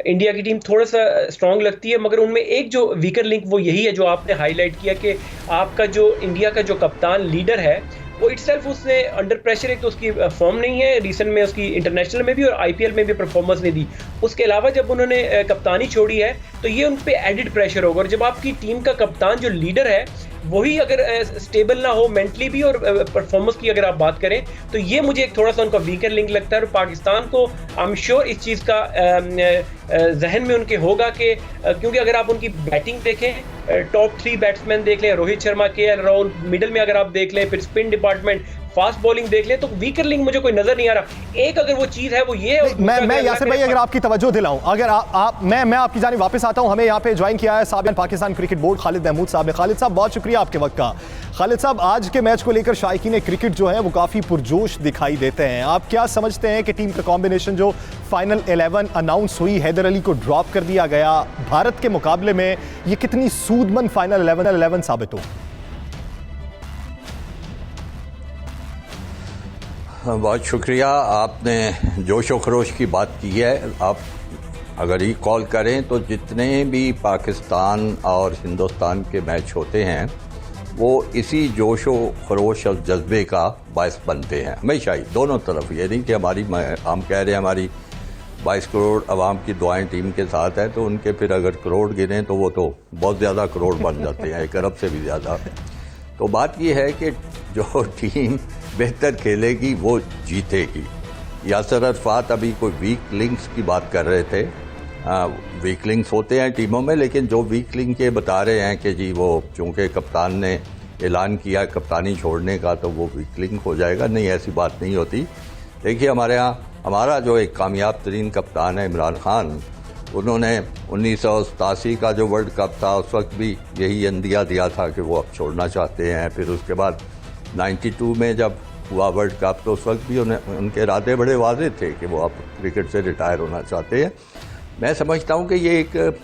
इंडिया की टीम थोड़ा सा स्ट्रांग लगती है। मगर उनमें एक जो वीकर लिंक वो यही है जो आपने हाईलाइट किया कि आपका जो इंडिया का जो कप्तान लीडर है वो इटसेल्फ उसने अंडर प्रेशर, एक तो उसकी फॉर्म नहीं है, रिसेंट में उसकी इंटरनेशनल में भी और IPL में भी परफॉर्मेंस नहीं दी। उसके अलावा जब उन्होंने कप्तानी छोड़ी है तो ये उन पे एडिड प्रेशर होगा। और जब आपकी टीम का कप्तान जो लीडर है वही अगर स्टेबल ना हो मेंटली भी और परफॉर्मेंस की अगर आप बात करें तो ये मुझे एक थोड़ा सा उनका वीकर लिंक लगता है। और पाकिस्तान को आई एम श्योर इस चीज़ का जहन में उनके होगा कि क्योंकि अगर आप उनकी बैटिंग देखें, टॉप 3 बैट्समैन देख लें, रोहित शर्मा, KL राहुल, मिडल में अगर आप देख लें, फिर स्पिन डिपार्टमेंट, फास्ट बॉलिंग देख लें, तो वीकर लिंक मुझे कोई नजर नहीं आ रहा। एक अगर वो चीज है वो ये है। मैं यासिर भाई अगर आपकी तवज्जो दिलाऊं, अगर मैं आपकी जानिब वापस आता हूं। हमें यहाँ पे ज्वाइन किया है साबिक़ पाकिस्तान क्रिकेट बोर्ड खालिद महमूद साहब ने। खालिद साहब, बहुत शुक्रिया आपके वक्त का। खालिद साहब, आज के मैच को लेकर शायकीन क्रिकेट जो है वो काफी पुरजोश दिखाई देते हैं। आप क्या समझते हैं कि टीम का कॉम्बिनेशन जो फाइनल 11 अनाउंस हुई, हैदर अली को ड्रॉप कर दिया गया, भारत के मुकाबले में ये कितनी सूदमंद फाइनल 11 साबित हो? बहुत शुक्रिया, आपने जोशो खरोश की बात की है। आप अगर रिकॉल करें तो जितने भी पाकिस्तान और हिंदुस्तान के मैच होते हैं वो इसी जोशो खरोश और जज्बे का बायस बनते हैं हमेशा ही, दोनों तरफ। ये नहीं कि हम कह रहे हैं हमारी 22 करोड़ आवाम की दुआएं टीम के साथ है तो उनके फिर अगर करोड़ गिने तो वो तो बहुत ज़्यादा करोड़ बन जाते हैं, 1 अरब से भी ज़्यादा। तो बात ये है कि जो टीम बेहतर खेलेगी वो जीतेगी। यासर अरफात अभी कोई वीक लिंक्स की बात कर रहे थे। वीक लिंक्स होते हैं टीमों में, लेकिन जो वीक लिंक ये बता रहे हैं कि जी वो चूँकि कप्तान ने ऐलान किया कप्तानी छोड़ने का तो वो वीक लिंक हो जाएगा, नहीं ऐसी बात नहीं होती। देखिए हमारे यहाँ हमारा जो एक कामयाब तरीन कप्तान है इमरान खान, उन्होंने 1987 का जो वर्ल्ड कप था उस वक्त भी यही अंदिया दिया था कि वो अब छोड़ना चाहते हैं। फिर उसके बाद 92 में जब हुआ वर्ल्ड कप तो उस वक्त भी उनके इरादे बड़े वाज़ेह थे कि वो अब क्रिकेट से रिटायर होना चाहते हैं। मैं समझता हूँ कि ये एक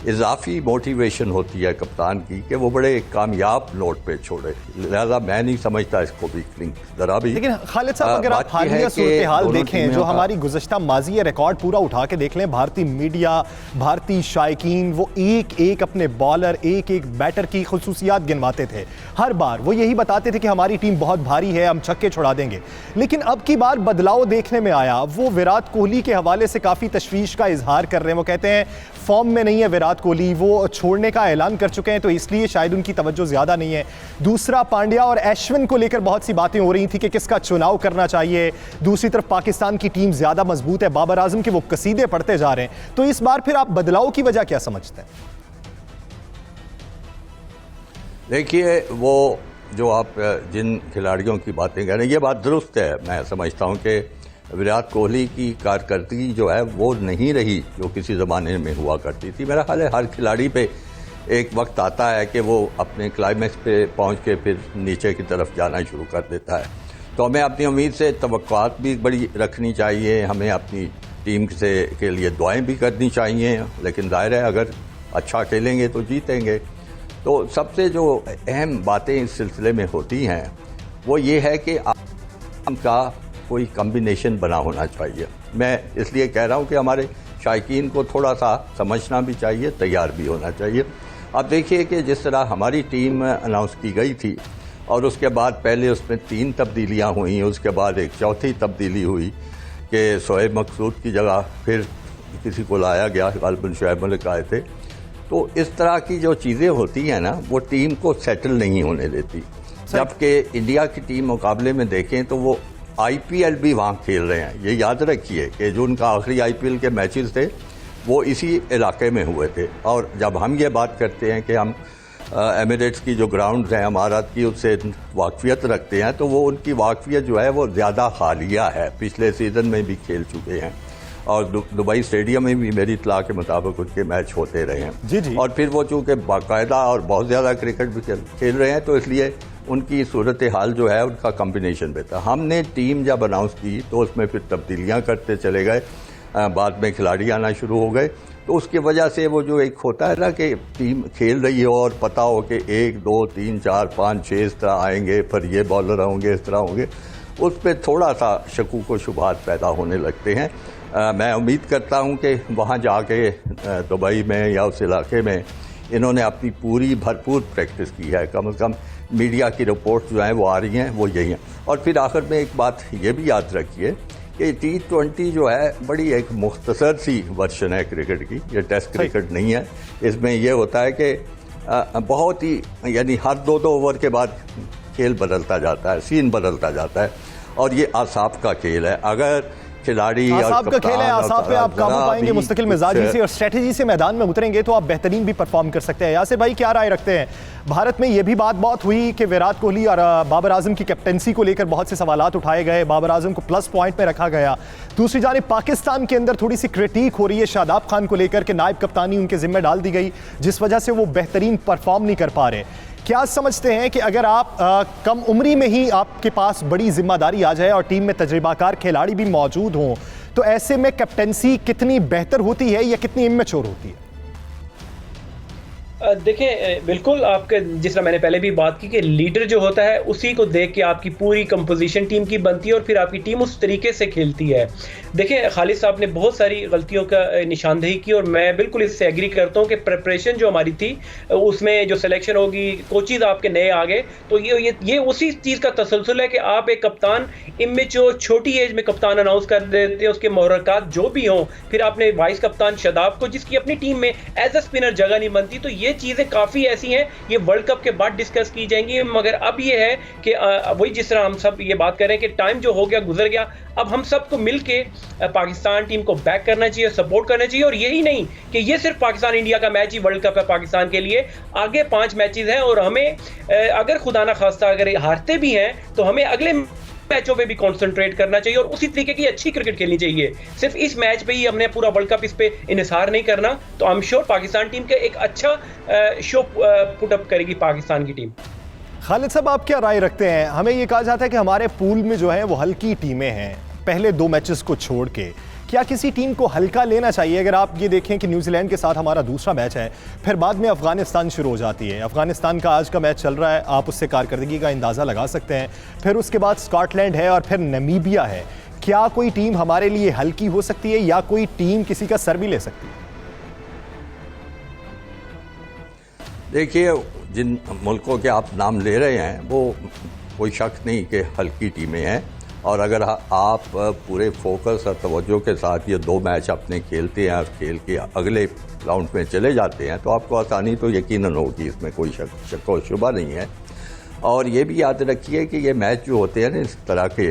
इजाफी मोटिवेशन होती है कप्तान की कि वो बड़े कामयाब नोट पे छोड़े, लिहाजा मैं नहीं समझता इसको वीक लिंक जरा भी। लेकिन खालिद साहब अगर आप हालिया सूरत हाल देखें, जो हमारी गुज़श्ता माजी रिकॉर्ड पूरा उठा के देख लें, भारतीय मीडिया, भारतीय शायकीन वो एक एक अपने बॉलर, एक एक बैटर की खुसूसियात गिनवाते थे। हर बार वो यही बताते थे कि हमारी टीम बहुत भारी है, हम छक्के छुड़ा देंगे। लेकिन अब की बार बदलाव देखने में आया, वो विराट कोहली के हवाले से काफ़ी तशवीश का इजहार कर रहे हैं। वो कहते हैं फॉर्म में नहीं है विराट कोहली, वो छोड़ने का ऐलान कर चुके हैं, तो इसलिए शायद उनकी तवज्जो ज़्यादा नहीं है। दूसरा, पांड्या और अश्विन को लेकर बहुत सी बातें हो रही थी कि किसका चुनाव करना चाहिए। दूसरी तरफ पाकिस्तान की टीम ज़्यादा मजबूत है, बाबर आजम के वो कसीदे पढ़ते जा रहे हैं। तो इस बार फिर आप बदलाव की वजह क्या समझते हैं? देखिए वो जो आप जिन खिलाड़ियों की बातें कह रहे हैं ये बात दुरुस्त है। मैं समझता हूँ कि विराट कोहली की कारकर्दगी जो है वो नहीं रही जो किसी ज़माने में हुआ करती थी। मेरा ख्याल है हर खिलाड़ी पे एक वक्त आता है कि वो अपने क्लाइमैक्स पे पहुंच के फिर नीचे की तरफ जाना शुरू कर देता है। तो हमें अपनी उम्मीद से तवक्कुआत भी बड़ी रखनी चाहिए, हमें अपनी टीम से के लिए दुआएं भी करनी चाहिए, लेकिन जाहिर है अगर अच्छा खेलेंगे तो जीतेंगे। तो सबसे जो अहम बातें इस सिलसिले में होती हैं वो ये है कि आपका कोई कम्बिनेशन बना होना चाहिए। मैं इसलिए कह रहा हूँ कि हमारे शायकीन को थोड़ा सा समझना भी चाहिए, तैयार भी होना चाहिए। अब देखिए कि जिस तरह हमारी टीम अनाउंस की गई थी और उसके बाद पहले उसमें 3 तब्दीलियाँ हुई, उसके बाद एक चौथी तब्दीली हुई कि शोएब मकसूद की जगह फिर किसी को लाया गया, गालिबन शोएब मलिक आए थे। तो इस तरह की जो चीज़ें होती हैं ना वो टीम को सेटल नहीं होने देती। जबकि इंडिया की टीम मुकाबले में देखें तो वो IPL भी वहाँ खेल रहे हैं। ये याद रखिए कि जो उनका आखिरी IPL के मैचेस थे वो इसी इलाके में हुए थे। और जब हम ये बात करते हैं कि हम एमिरेट्स की जो ग्राउंड्स हैं अमारात की उससे वाकफियत रखते हैं, तो वो उनकी वाकफियत जो है वो ज़्यादा हालिया है, पिछले सीज़न में भी खेल चुके हैं और दुबई स्टेडियम में भी मेरी इत्तला के मुताबिक उनके मैच होते रहे हैं। जी। और फिर वो चूँकि बाकायदा और बहुत ज़्यादा क्रिकेट भी खेल रहे हैं तो इसलिए उनकी सूरत हाल जो है उनका कम्बिनेशन बेहतर। हमने टीम जब अनाउंस की तो उसमें फिर तब्दीलियाँ करते चले गए, बाद में खिलाड़ी आना शुरू हो गए। तो उसकी वजह से वो जो एक होता है ना कि टीम खेल रही हो और पता हो कि 1 2 3 4 5 6 इस तरह आएंगे, फिर ये बॉलर होंगे, इस तरह होंगे, उस पर थोड़ा सा शकूक व शुबहात पैदा होने लगते हैं। मैं उम्मीद करता हूँ कि वहाँ जाके दुबई में या उस इलाके में इन्होंने अपनी पूरी भरपूर प्रैक्टिस की है। कम से कम मीडिया की रिपोर्ट्स जो हैं वो आ रही हैं वो यही हैं। और फिर आखिर में एक बात ये भी याद रखिए कि T20 जो है बड़ी एक मुख्तसर सी वर्जन है क्रिकेट की, ये टेस्ट क्रिकेट नहीं है। इसमें ये होता है कि बहुत ही यानी हर 2-2 ओवर के बाद खेल बदलता जाता है, सीन बदलता जाता है और ये आसाब का खेल है। अगर खिलाड़ी आसाब का खेल है, आसाब पे आप काबू पाएंगे मुस्तकिल मिजाजी से और स्ट्रेटजी से मैदान में उतरेंगे तो आप बेहतरीन भी परफॉर्म कर सकते हैं। यासिर भाई क्या राय रखते हैं? भारत में ये भी बात बहुत हुई कि विराट कोहली और बाबर आजम की कैप्टेंसी को लेकर बहुत से सवालात उठाए गए, बाबर आजम को प्लस पॉइंट में रखा गया। दूसरी जानिब पाकिस्तान के अंदर थोड़ी सी क्रिटिक हो रही है शादाब खान को लेकर कि नायब कप्तानी उनके जिम्मे डाल दी गई, जिस वजह से वो बेहतरीन परफॉर्म नहीं कर पा रहे। क्या समझते हैं कि अगर आप कम उम्री में ही आपके पास बड़ी जिम्मेदारी आ जाए और टीम में तजर्बाकार खिलाड़ी भी मौजूद हों तो ऐसे में कैप्टेंसी कितनी बेहतर होती है या कितनी इमेच्योर होती है? देखें बिल्कुल आपके जिस तरह मैंने पहले भी बात की कि लीडर जो होता है उसी को देख के आपकी पूरी कंपोजिशन टीम की बनती है और फिर आपकी टीम उस तरीके से खेलती है। देखें खालिद साहब ने बहुत सारी गलतियों का निशानदेही की और मैं बिल्कुल इससे एग्री करता हूं कि प्रिपरेशन जो हमारी थी उसमें जो सिलेक्शन होगी, कोचेज आपके नए आ गए, तो ये उसी चीज़ का तसलसल है कि आप एक कप्तान इमेच्योर छोटी एज में कप्तान अनाउंस कर देते हैं, उसके मुहर्रकात जो भी हों, फिर आपने वाइस कप्तान शादाब को जिसकी अपनी टीम में एज अ स्पिनर जगह नहीं बनती, तो ये चीज़ें काफ़ी ऐसी हैं, ये वर्ल्ड कप के बाद डिस्कस की जाएंगी। मगर अब ये है कि वही जिस तरह हम सब ये बात कर रहे हैं कि टाइम जो हो गया गुजर गया, अब हम सबको मिल के पाकिस्तान टीम को बैक करना चाहिए, सपोर्ट करना चाहिए। और यही नहीं कि ये सिर्फ पाकिस्तान इंडिया का मैच ही वर्ल्ड कप है पाकिस्तान के लिए, आगे 5 मैचेस हैं और हमें अगर खुदा ना खास्ता अगर हारते भी हैं तो हमें अगले मैचों पे भी कंसंट्रेट करना चाहिए और उसी तरीके की अच्छी क्रिकेट खेलनी चाहिए। सिर्फ इस मैच पे ही हमने पूरा वर्ल्ड कप इस पे इन्हिसार नहीं करना। तो I am sure Pakistan team के एक अच्छा शो पुट अप करेगी पाकिस्तान की टीम। खालिद साहब, आप क्या राय रखते हैं? हमें ये कहा जाता है कि हमारे पूल में जो है वो हल्की टीमें हैं पहले 2 मैचेस को छोड़ के। क्या किसी टीम को हल्का लेना चाहिए? अगर आप ये देखें कि न्यूजीलैंड के साथ हमारा दूसरा मैच है, फिर बाद में अफगानिस्तान शुरू हो जाती है, अफगानिस्तान का आज का मैच चल रहा है, आप उससे कारकर्दगी का अंदाज़ा लगा सकते हैं। फिर उसके बाद स्कॉटलैंड है और फिर नामीबिया है। क्या कोई टीम हमारे लिए हल्की हो सकती है या कोई टीम किसी का सर भी ले सकती है? देखिए, जिन मुल्कों के आप नाम ले रहे हैं वो कोई शक नहीं कि हल्की टीमें हैं, और अगर आप पूरे फोकस और तवज्जो के साथ ये 2 मैच अपने खेलते हैं और खेल के अगले राउंड में चले जाते हैं तो आपको आसानी तो यकीनन होगी, इसमें कोई शक और शुबा नहीं है। और ये भी याद रखिए कि ये मैच जो होते हैं ना इस तरह के,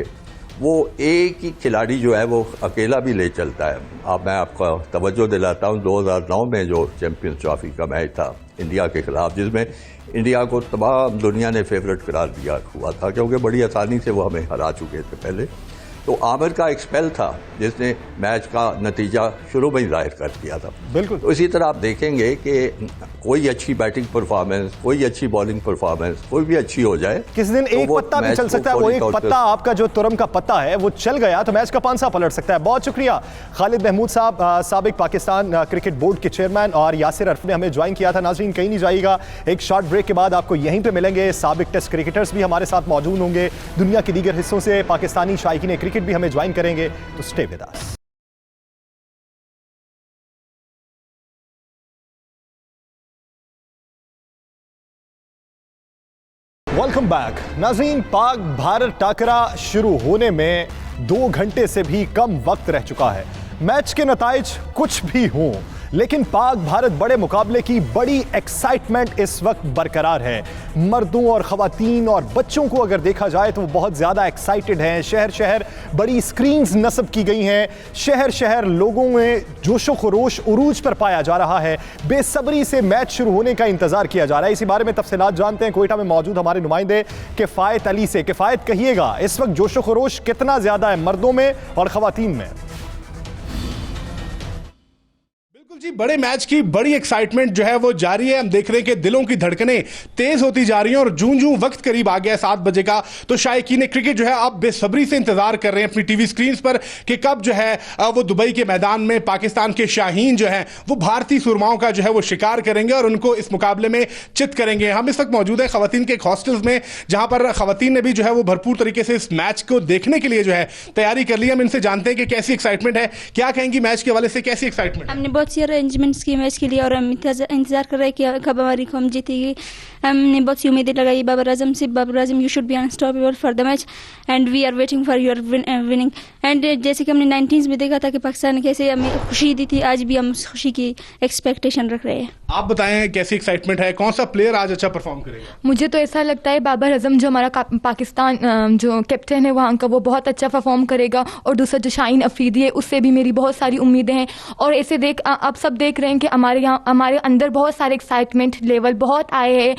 वो एक ही खिलाड़ी जो है वो अकेला भी ले चलता है। अब मैं आपको तवज्जो दिलाता हूँ, 2009 में जो चैम्पियंस ट्रॉफी का मैच था इंडिया के खिलाफ, जिसमें इंडिया को तमाम दुनिया ने फेवरेट करार दिया हुआ था क्योंकि बड़ी आसानी से वो हमें हरा चुके थे पहले, तो आमिर का एक स्पेल था जिसने मैच का नतीजा शुरू में ही जाहिर कर दिया था। बिल्कुल। तो इसी तरह आप देखेंगे कि कोई अच्छी बैटिंग परफॉर्मेंस, कोई अच्छी बॉलिंग परफॉर्मेंस, कोई भी अच्छी हो जाए, किस दिन एक पत्ता भी चल सकता है। वो एक पत्ता आपका जो तुरम का पत्ता है वो चल गया तो मैच का पांसा पलट सकता है। बहुत शुक्रिया खालिद महमूद साहब, साबिक पाकिस्तान क्रिकेट बोर्ड के चेयरमैन, और यासिर अरफ ने हमें ज्वाइन किया था। नाज़रीन, कहीं नहीं जाइएगा, एक शॉर्ट ब्रेक के बाद आपको यहीं पे मिलेंगे। साबिक टेस्ट क्रिकेटर्स भी हमारे साथ मौजूद होंगे, दुनिया के दीगर हिस्सों से पाकिस्तानी शायकीन क्रिकेट भी हमें ज्वाइन करेंगे, तो stay with us. Welcome back. नाज़रीन, पाक भारत टाकरा शुरू होने में 2 घंटे से भी कम वक्त रह चुका है। मैच के नताइज कुछ भी हों, लेकिन पाक भारत बड़े मुकाबले की बड़ी एक्साइटमेंट इस वक्त बरकरार है। मर्दों और ख़वातीन और बच्चों को अगर देखा जाए तो वो बहुत ज़्यादा एक्साइटेड हैं। शहर शहर बड़ी स्क्रीन्स नस्ब की गई हैं, शहर शहर लोगों में जोशो खरोश उरूज पर पाया जा रहा है। बेसब्री से मैच शुरू होने का इंतज़ार किया जा रहा है। इसी बारे में तफसीलात जानते हैं कोयटा में मौजूद हमारे नुमाइंदे किफ़ायत अली से। किफ़ायत, कहिएगा इस वक्त जोशो खरोश कितना ज़्यादा है मर्दों में और ख़वातीन में? जी, बड़े मैच की बड़ी एक्साइटमेंट जो है वो जारी है। हम देख रहे हैं कि दिलों की धड़कनें तेज होती जा रही हैं और जूं-जूं वक्त करीब आ गया 7 बजे का तो शायकीन क्रिकेट जो है अब बेसब्री से इंतजार कर रहे हैं अपनी टीवी स्क्रीन पर कि कब जो है वो दुबई के मैदान में पाकिस्तान के शाहीन जो है वो भारतीय सुरमाओं का जो है वो शिकार करेंगे और उनको इस मुकाबले में चित करेंगे। हम इस वक्त मौजूद है खवातीन के एक हॉस्टल्स में, जहां पर खवातीन ने भी जो है वो भरपूर तरीके से इस मैच को देखने के लिए जो है तैयारी कर ली। हम इनसे जानते हैं कि कैसी एक्साइटमेंट है, क्या कहेंगी मैच के हवाले से, कैसी एक्साइटमेंट? हमने बहुत सी अरेंजमेंट्स की मैच के लिए और हम इंतजार कर रहे हैं कि कब हमारी कौम जीतेगी। हमने बहुत सी उम्मीदें लगाई बाबर आजम से। Babar Azam, you should be unstoppable for the match and we are waiting for your winning. And जैसे कि हमने 19 में देखा था कि पाकिस्तान ने कैसे हमें खुशी दी थी, आज भी हम उस खुशी की एक्सपेक्टेशन रख रहे हैं। आप बताएं कैसी एक्साइटमेंट है, कौन सा प्लेयर आज अच्छा परफॉर्म करेगा? मुझे तो ऐसा लगता है बाबर आजम जो हमारा पाकिस्तान जो कैप्टन है वहाँ का, वो बहुत अच्छा परफॉर्म करेगा। और दूसरा जो शाहीन अफरीदी है उससे भी मेरी बहुत सारी उम्मीदें हैं। और ऐसे अब सब देख रहे हैं कि हमारे अंदर बहुत सारे एक्साइटमेंट लेवल बहुत आए हैं।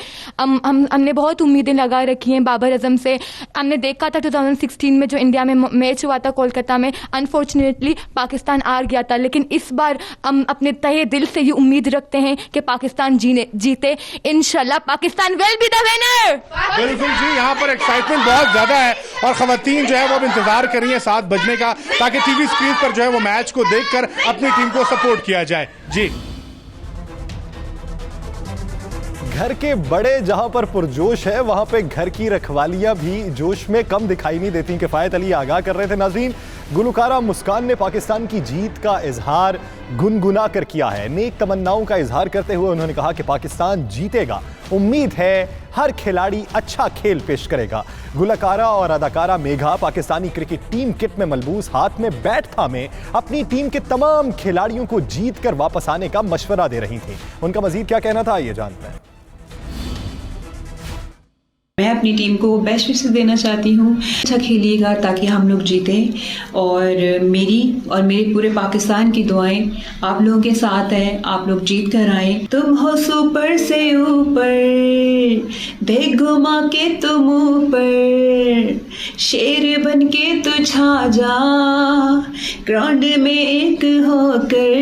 हमने बहुत उम्मीदें लगा रखी हैं बाबर आजम से। हमने देखा था 2016 में जो इंडिया में मैच हुआ था कोलकाता में, अनफॉर्चुनेटली पाकिस्तान हार गया था, लेकिन इस बार हम अपने तहे दिल से ये उम्मीद रखते हैं कि पाकिस्तान जीते। इंशाल्लाह Pakistan will be the winner. बिल्कुल जी, यहाँ पर एक्साइटमेंट बहुत ज्यादा है और खवातीन जो है वो अब इंतजार कर रही है 7 बजने का, ताकि टीवी स्क्रीन पर जो है वो मैच को देखकर अपनी टीम को सपोर्ट किया जाए। जी, घर के बड़े जहां पर पुरजोश है वहां पे घर की रखवालियां भी जोश में कम दिखाई नहीं देती। किफ़ायत अली आगाह कर रहे थे। नाज़रीन, गुलकारा मुस्कान ने पाकिस्तान की जीत का इजहार गुनगुना कर किया है। नेक तमन्नाओं का इजहार करते हुए उन्होंने कहा कि पाकिस्तान जीतेगा। उम्मीद है हर खिलाड़ी अच्छा खेल पेश करेगा। गुलकारा और अदाकारा Megha Pakistani cricket team kit में मलबूस हाथ में बैट थामे अपनी टीम के तमाम खिलाड़ियों को जीत कर वापस आने का मशवरा दे रही थी। उनका मजीद क्या कहना था, ये जानते हैं। मैं अपनी टीम को बेस्ट विशेस देना चाहती हूँ। अच्छा खेलिएगा ताकि हम लोग जीतें, और मेरी और मेरे पूरे पाकिस्तान की दुआएं आप लोगों के साथ हैं। आप लोग जीत कर आए। तुम हो सुपर से ऊपर, देख घुमा के तुम ऊपर, शेर बन के तू छा जा, ग्राउंड में एक होकर,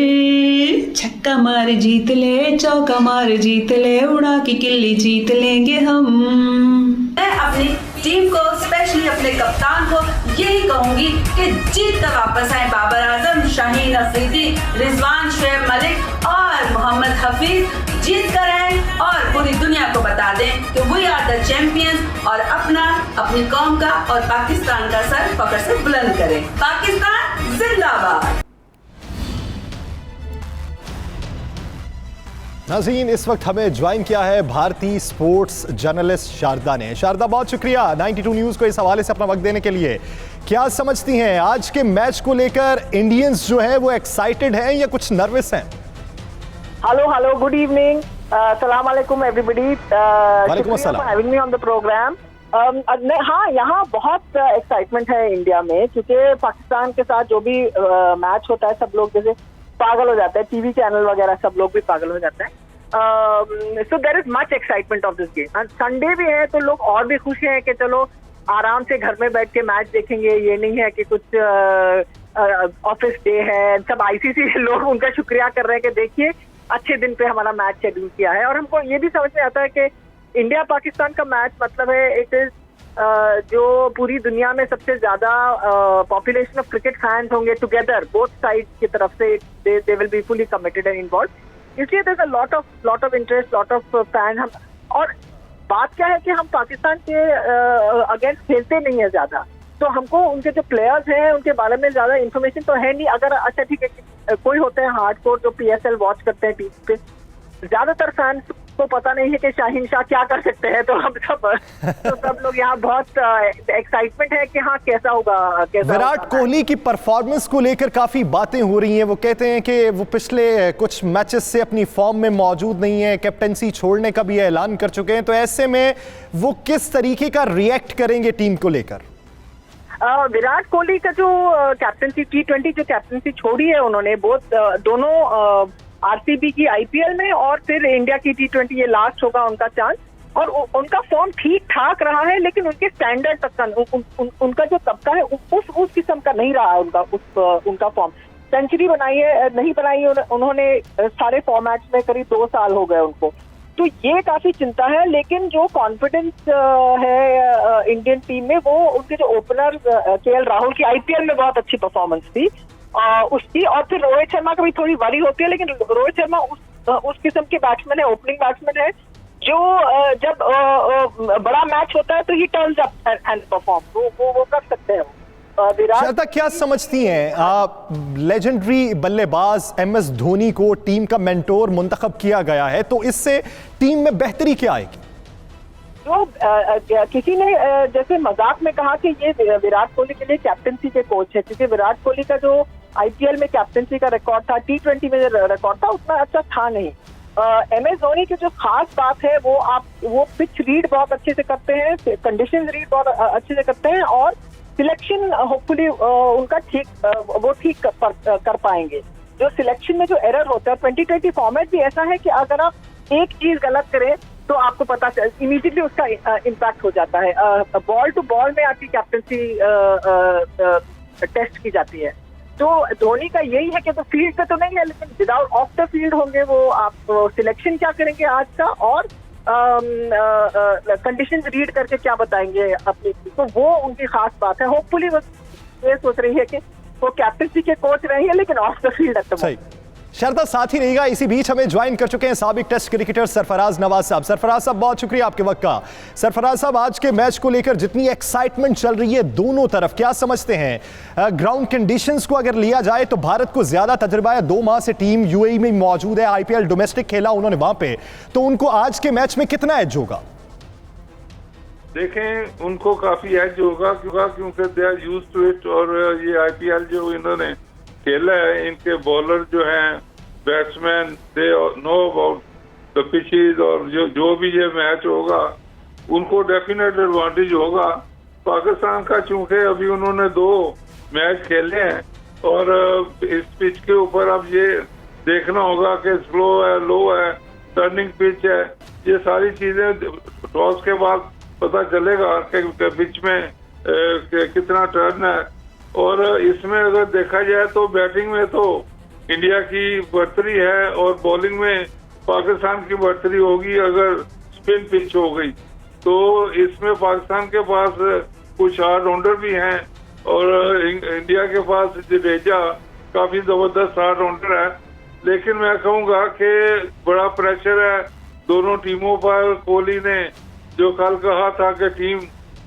छक्का मार जीत ले, चौका मार जीत ले, उड़ा की किल्ली जीत लेंगे हम। मैं अपनी टीम को, स्पेशली अपने कप्तान को यही कहूंगी कि जीत कर वापस आए बाबर आजम, शाहीन अफरीदी, रिजवान, शोएब मलिक और मोहम्मद हफीज जीत कर आए और पूरी दुनिया को बता दें कि वी आर द चैंपियंस, और अपनी कौम का और पाकिस्तान का सर फख्र से बुलंद करें। पाकिस्तान जिंदाबाद। नाज़रीन, इस वक्त हमें ज्वाइन किया है भारतीय स्पोर्ट्स जर्नलिस्ट शारदा ने। शारदा, बहुत शुक्रिया 92 न्यूज़ को इस हवाले से अपना वक्त देने के लिए। क्या समझती हैं आज के मैच को लेकर, इंडियंस जो है वो एक्साइटेड हैं या कुछ नर्वस हैं? हेलो, गुड इवनिंग, अस्सलाम वालेकुम एवरीबॉडी, वालेकुम अस्सलाम for having me on the programme. हाँ, यहाँ बहुत एक्साइटमेंट है इंडिया में, क्योंकि पाकिस्तान के साथ जो भी मैच होता है सब लोग जैसे पागल हो जाते हैं, टीवी चैनल वगैरह सब लोग भी पागल हो जाते हैं। So there is much excitement of this game. Sunday भी है तो लोग और भी खुश हैं कि चलो आराम से घर में बैठ के मैच देखेंगे। ये नहीं है कि कुछ ऑफिस डे है। सब आईसीसी लोग उनका शुक्रिया कर रहे हैं कि देखिए अच्छे दिन पे हमारा मैच शेड्यूल किया है। और हमको ये भी समझ में आता है कि इंडिया पाकिस्तान का मैच मतलब है इट इज जो पूरी दुनिया में सबसे ज्यादा पॉपुलेशन ऑफ क्रिकेट फैंस होंगे टुगेदर बोथ साइड की तरफ से, they will be fully committed and involve. इसलिए there is a lot of interest, lot of fan. हम और बात क्या है कि हम पाकिस्तान के अगेंस्ट खेलते नहीं है ज्यादा, तो हमको उनके जो प्लेयर्स हैं उनके बारे में ज्यादा इन्फॉर्मेशन तो है नहीं। अगर अच्छा ठीक है, कोई होते हैं हार्डकोर जो PSL वॉच करते हैं टीम पे, ज्यादातर फैंस को पता नहीं है कि शाहीन शाह क्या कर सकते हैं। तो हम सब लोग यहाँ बहुत एक्साइटमेंट है कि हाँ कैसा होगा। विराट कोहली की परफॉर्मेंस को लेकर काफी बातें हो रही हैं। वो कहते हैं कि वो पिछले कुछ मैचेस से अपनी फॉर्म में मौजूद नहीं है, कैप्टेंसी छोड़ने का भी ऐलान कर चुके हैं। तो ऐसे में वो किस तरीके का रिएक्ट करेंगे टीम को लेकर? विराट कोहली का जो कैप्टेंसी T20 जो कैप्टेंसी छोड़ी है उन्होंने, दोनों RCB की IPL में और फिर इंडिया की T20, ये लास्ट होगा उनका चांस। और उनका फॉर्म ठीक ठाक रहा है, लेकिन उनके स्टैंडर्ड तक का उनका जो तबका है उस किस्म का नहीं रहा है उनका फॉर्म। सेंचुरी बनाई है नहीं बनाई उन्होंने सारे फॉर्मेट्स में, करीब 2 साल हो गए उनको। तो ये काफी चिंता है। लेकिन जो कॉन्फिडेंस है इंडियन टीम में, वो उनके जो ओपनर KL राहुल की IPL में बहुत अच्छी परफॉर्मेंस थी उसकी, और फिर रोहित शर्मा का भी थोड़ी वरी होती है। लेकिन रोहित शर्मा उस किस्म के बैट्समैन है, ओपनिंग बैट्समैन है, जो जब बड़ा मैच होता है तो ही टर्न्स अप एंड परफॉर्म, वो कर सकते हैं। शारदा, क्या समझती हैं आप, लेजेंडरी बल्लेबाज MS धोनी को टीम का मेंटोर मुंतखब किया गया है, तो इससे टीम में बेहतरी क्या आएगी? तो किसी ने जैसे मजाक में कहा कि ये विराट कोहली के लिए कैप्टेंसी के कोच है, क्योंकि विराट कोहली का जो IPL में कैप्टेंसी का रिकॉर्ड था, T20 में रिकॉर्ड था, उतना अच्छा था नहीं। MS धोनी की जो खास बात है वो पिच रीड बहुत अच्छे से करते हैं, कंडीशन रीड बहुत अच्छे से करते हैं, और सिलेक्शन होपफुली उनका ठीक कर पाएंगे। जो सिलेक्शन में जो एरर होता है, 2020 फॉर्मेट भी ऐसा है कि अगर आप एक चीज गलत करें तो आपको पता इमीडिएटली उसका इम्पैक्ट हो जाता है। बॉल टू बॉल में आपकी कैप्टेंसी टेस्ट की जाती है। तो धोनी का यही है कि तो फील्ड पे तो नहीं है, लेकिन विदाउट ऑफ द फील्ड होंगे वो। आप सिलेक्शन क्या करेंगे आज का, और कंडीशंस रीड करके क्या बताएंगे अपनी, तो वो उनकी खास बात है। होपफुली वो ये सोच रही है कि वो कैप्टेंसी के कोच रही है, लेकिन off the field at the moment. Sharda साथ ही रहेगा। इसी बीच हमें ज्वाइन कर चुके हैं साबिक टेस्ट क्रिकेटर सरफराज नवाज साहब। सरफराज साहब, बहुत शुक्रिया आपके वक्त का। सरफराज साहब, आज के मैच को लेकर जितनी एक्साइटमेंट चल रही है दोनों तरफ, क्या समझते हैं ग्राउंड कंडीशंस को अगर लिया जाए तो भारत को ज्यादा तजुर्बा है, 2 माह से टीम UAE में मौजूद है, IPL डोमेस्टिक खेला उन्होंने वहां पे, तो उनको आज के मैच में कितना एज होगा? देखें उनको काफी एज होगा क्योंकि they are used to it. और ये आईपीएल जो इन्होंने खेला है, इनके बॉलर जो हैं, batsman, they know about the pitches, और जो भी ये मैच होगा उनको डेफिनेट एडवांटेज होगा। पाकिस्तान का चूंकि अभी उन्होंने 2 मैच खेले हैं और इस पिच के ऊपर अब ये देखना होगा कि स्लो है, लो है, टर्निंग पिच है, ये सारी चीजें टॉस के बाद पता चलेगा कि पिच में कितना टर्न है। और इसमें अगर देखा जाए तो बैटिंग में तो इंडिया की बढ़तरी है और बॉलिंग में पाकिस्तान की बढ़तरी होगी अगर स्पिन पिच हो गई तो। इसमें पाकिस्तान के पास कुछ ऑलराउंडर भी हैं और इंडिया के पास जडेजा काफी जबरदस्त ऑलराउंडर है। लेकिन मैं कहूँगा कि बड़ा प्रेशर है दोनों टीमों पर। कोहली ने जो कल कहा था कि टीम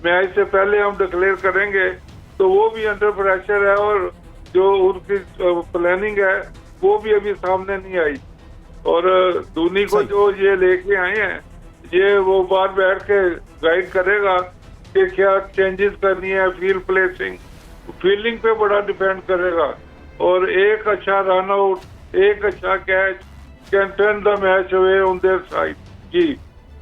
मैच से पहले हम डिक्लेयर करेंगे, तो वो भी अंडर प्रेशर है और जो उनकी प्लानिंग है वो भी अभी सामने नहीं आई। और धोनी को जो ये लेके आए हैं, ये वो बाहर बैठ के गाइड करेगा कि क्या चेंजेस करनी है, फील्ड प्लेसिंग, फील्डिंग पे बड़ा डिपेंड करेगा। और एक अच्छा रन आउट, एक अच्छा catch can turn the match away on their side. जी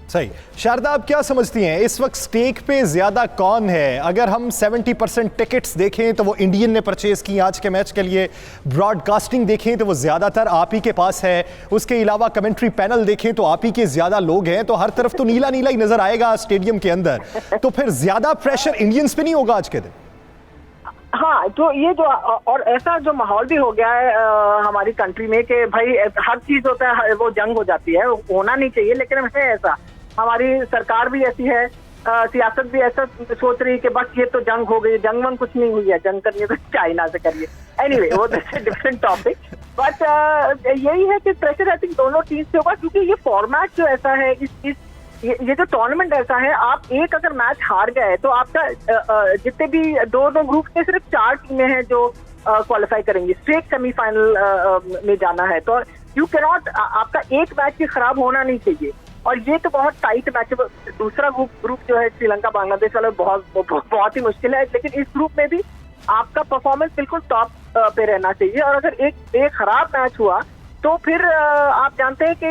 सही। शारदा, आप क्या समझती हैं इस वक्त स्टेक पे ज्यादा कौन है? अगर हम 70% टिकट्स देखें तो वो इंडियन ने परचेज की आज के मैच के लिए, ब्रॉडकास्टिंग देखें तो वो ज्यादातर आप ही के पास है, उसके अलावा कमेंट्री पैनल देखें तो आप ही के ज्यादा लोग हैं, तो हर तरफ तो नीला नीला ही नजर आएगा स्टेडियम के अंदर। तो फिर ज्यादा प्रेशर इंडियंस पे नहीं होगा आज के दिन? हाँ, तो ये जो और ऐसा जो माहौल भी हो गया है हमारी कंट्री में कि भाई हर चीज होता है वो जंग हो जाती है, होना नहीं चाहिए लेकिन है ऐसा। हमारी सरकार भी ऐसी है, सियासत भी ऐसा सोच रही है कि बस ये तो जंग हो गई, जंग वंग कुछ नहीं हुई है, जंग करनी है तो चाइना से करिए। एनीवे वो डिफरेंट टॉपिक। बट यही है कि प्रेशर आई थिंक दोनों टीम से होगा क्योंकि ये फॉर्मेट जो ऐसा है, ये जो टूर्नामेंट ऐसा है, आप एक अगर मैच हार गए तो आपका जितने भी दो ग्रुप में सिर्फ 4 टीमें हैं जो क्वालिफाई करेंगी, स्ट्रेट सेमीफाइनल में जाना है। तो यू कैन नॉट, आपका एक मैच भी खराब होना नहीं चाहिए। और ये तो बहुत टाइट मैच है। दूसरा ग्रुप जो है श्रीलंका बांग्लादेश वाला बहुत ही मुश्किल है, लेकिन इस ग्रुप में भी आपका परफॉर्मेंस बिल्कुल टॉप पे रहना चाहिए। और अगर एक खराब मैच हुआ तो फिर आप जानते हैं कि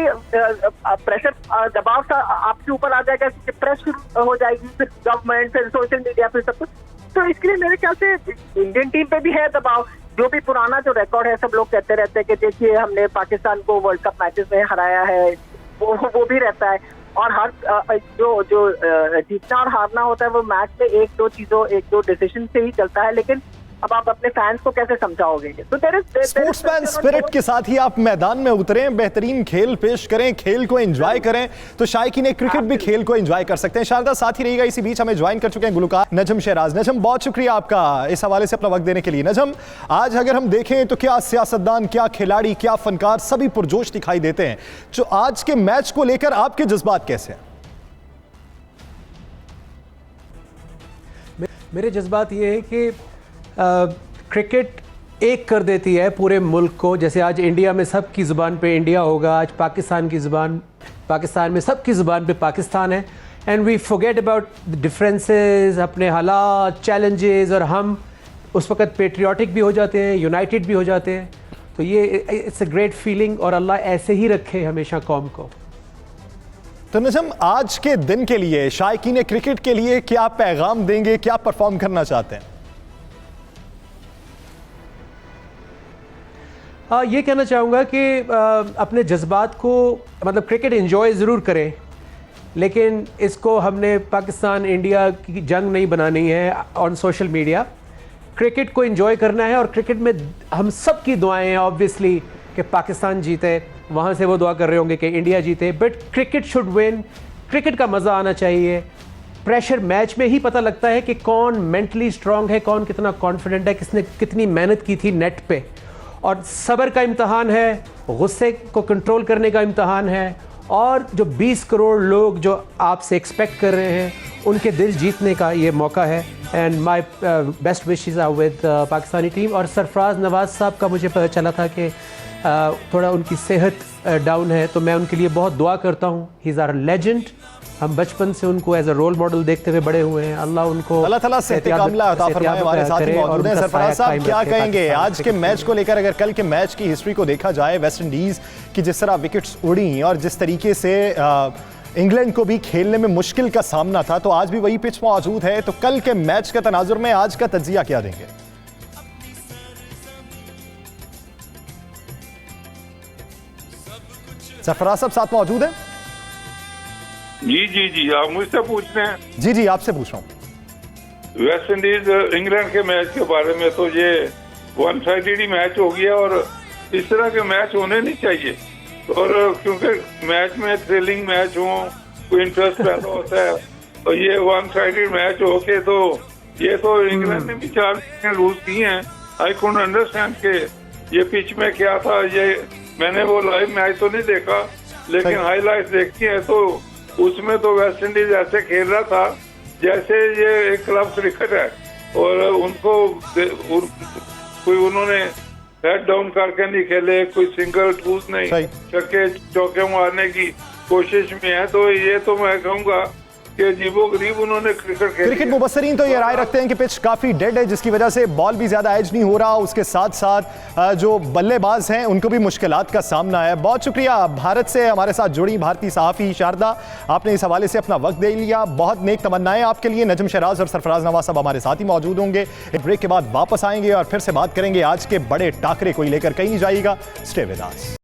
प्रेशर, दबाव सा आपके ऊपर आ जाएगा, प्रेस शुरू हो जाएगी, फिर गवर्नमेंट, फिर सोशल मीडिया, फिर सब कुछ। तो इसके लिए मेरे ख्याल से इंडियन टीम पे भी है दबाव। जो भी पुराना जो रिकॉर्ड है, सब लोग कहते रहते हैं कि देखिए हमने पाकिस्तान को वर्ल्ड कप मैचेस में हराया है, वो भी रहता है। और हर जो जीतना और हारना होता है वो मैच में 1-2 डिसीजन से ही चलता है। लेकिन अब आप अपने फैंस को कैसे समझाओगे? तो स्पोर्ट्समैन स्पिरिट के साथ ही आप मैदान में उतरें, बेहतरीन खेल पेश करें, खेल को एंजॉय करें, तो शायकीन क्रिकेट भी खेल को एंजॉय कर सकते हैं। शारदा साथ ही रहिएगा, इसी बीच हमें ज्वाइन कर चुके हैं गुलकार नजम शहराज। नजम, बहुत शुक्रिया आपका इस हवाले से अपना वक्त देने के लिए। नजम, आज अगर हम देखें तो क्या सियासतदान, क्या खिलाड़ी, क्या फनकार, सभी पुरजोश दिखाई देते हैं। जो आज के मैच को लेकर आपके जज्बात कैसे हैं? मेरे जज्बात ये है कि क्रिकेट एक कर देती है पूरे मुल्क को। जैसे आज इंडिया में सबकी ज़ुबान पे इंडिया होगा, आज पाकिस्तान में सबकी ज़ुबान पे पाकिस्तान है। And we forget about differences, अपने हालात, चैलेंजेस, और हम उस वक्त पेट्रियाटिक भी हो जाते हैं, यूनाइटेड भी हो जाते हैं। तो ये इट्स अ ग्रेट फीलिंग, और अल्लाह ऐसे ही रखे हमेशा कौम को। तो नजम, आज के दिन के लिए, शायकीन क्रिकेट के लिए क्या पैगाम देंगे, क्या परफॉर्म करना चाहते हैं? ये कहना चाहूँगा कि अपने जज्बात को, मतलब क्रिकेट एंजॉय ज़रूर करें, लेकिन इसको हमने पाकिस्तान इंडिया की जंग नहीं बनानी है ऑन सोशल मीडिया। क्रिकेट को एंजॉय करना है, और क्रिकेट में हम सब की दुआएं हैं ऑब्वियसली कि पाकिस्तान जीते, वहाँ से वो दुआ कर रहे होंगे कि इंडिया जीते, but cricket should win. Cricket का मज़ा आना चाहिए। प्रेशर मैच में ही पता लगता है कि कौन मेंटली स्ट्रांग है, कौन कितना कॉन्फिडेंट है, किसने कितनी मेहनत की थी नेट पे। और सब्र का इम्तहान है, गुस्से को कंट्रोल करने का इम्तहान है, और जो 20 करोड़ लोग जो आपसे एक्सपेक्ट कर रहे हैं उनके दिल जीतने का ये मौका है। And my best wishes are with Pakistani team. और सरफराज नवाज़ साहब का मुझे पता चला था कि थोड़ा उनकी सेहत डाउन है, तो मैं उनके लिए बहुत दुआ करता हूँ। He is our legend. हम बचपन से उनको एज अ रोल मॉडल देखते हुए बड़े हुए हैं। अल्लाह उनको अल्लाह ताला सेहत कामिला अता फरमाए। हमारे साथ ही मौजूद हैं सरफराज साहब, क्या कहेंगे आज के मैच को लेकर? अगर कल के मैच की हिस्ट्री को देखा जाए, वेस्ट इंडीज़ की जिस तरह विकेट्स उड़ी और जिस तरीके से इंग्लैंड को भी खेलने में मुश्किल का सामना था, तो आज भी वही पिच मौजूद है, तो कल के मैच के तनाजुर में आज का तज्जिया क्या देंगे? सरफराज साहब साथ मौजूद हैं? जी जी जी, आप मुझसे पूछ रहे हैं? जी जी, आपसे पूछ रहा हूँ। वेस्ट इंडीज इंग्लैंड के मैच के बारे में तो ये वन साइडेड ही मैच हो गया और इस तरह के मैच होने नहीं चाहिए। और क्योंकि मैच में थ्रिलिंग मैच हो, कोई इंटरेस्ट पैदा होता है, और ये वन साइडेड मैच हो के तो ये तो इंग्लैंड ने भी 4 विकेट लूज की हैं। आई कुडंट अंडरस्टैंड के ये पिच में क्या था। ये मैंने वो लाइव मैच तो नहीं देखा, लेकिन हाईलाइट देखी है, तो उसमें तो वेस्ट इंडीज ऐसे खेल रहा था जैसे ये एक क्लब क्रिकेट है, और उनको कोई उन्होंने हेड डाउन करके नहीं खेले, कोई सिंगल टूज नहीं, छक्के चौके मारने की कोशिश में है। तो ये तो मैं कहूँगा कि अजीबोगरीब उन्होंने क्रिकेट मुबस्सरीन तो ये राय रखते हैं कि पिच काफ़ी डेड है, जिसकी वजह से बॉल भी ज़्यादा एज नहीं हो रहा। उसके साथ साथ जो बल्लेबाज हैं उनको भी मुश्किलात का सामना है। बहुत शुक्रिया भारत से हमारे साथ जुड़ी भारतीय सहाफ़ी शारदा, आपने इस हवाले से अपना वक्त दे लिया। बहुत नेक तमन्नाएं आपके लिए। नजम शहराज और सरफराज नवाज साहब हमारे साथ ही मौजूद होंगे। एक ब्रेक के बाद वापस आएंगे और फिर से बात करेंगे आज के बड़े टाकरे को लेकर। कहीं नहीं जाइएगा, स्टे विद अस।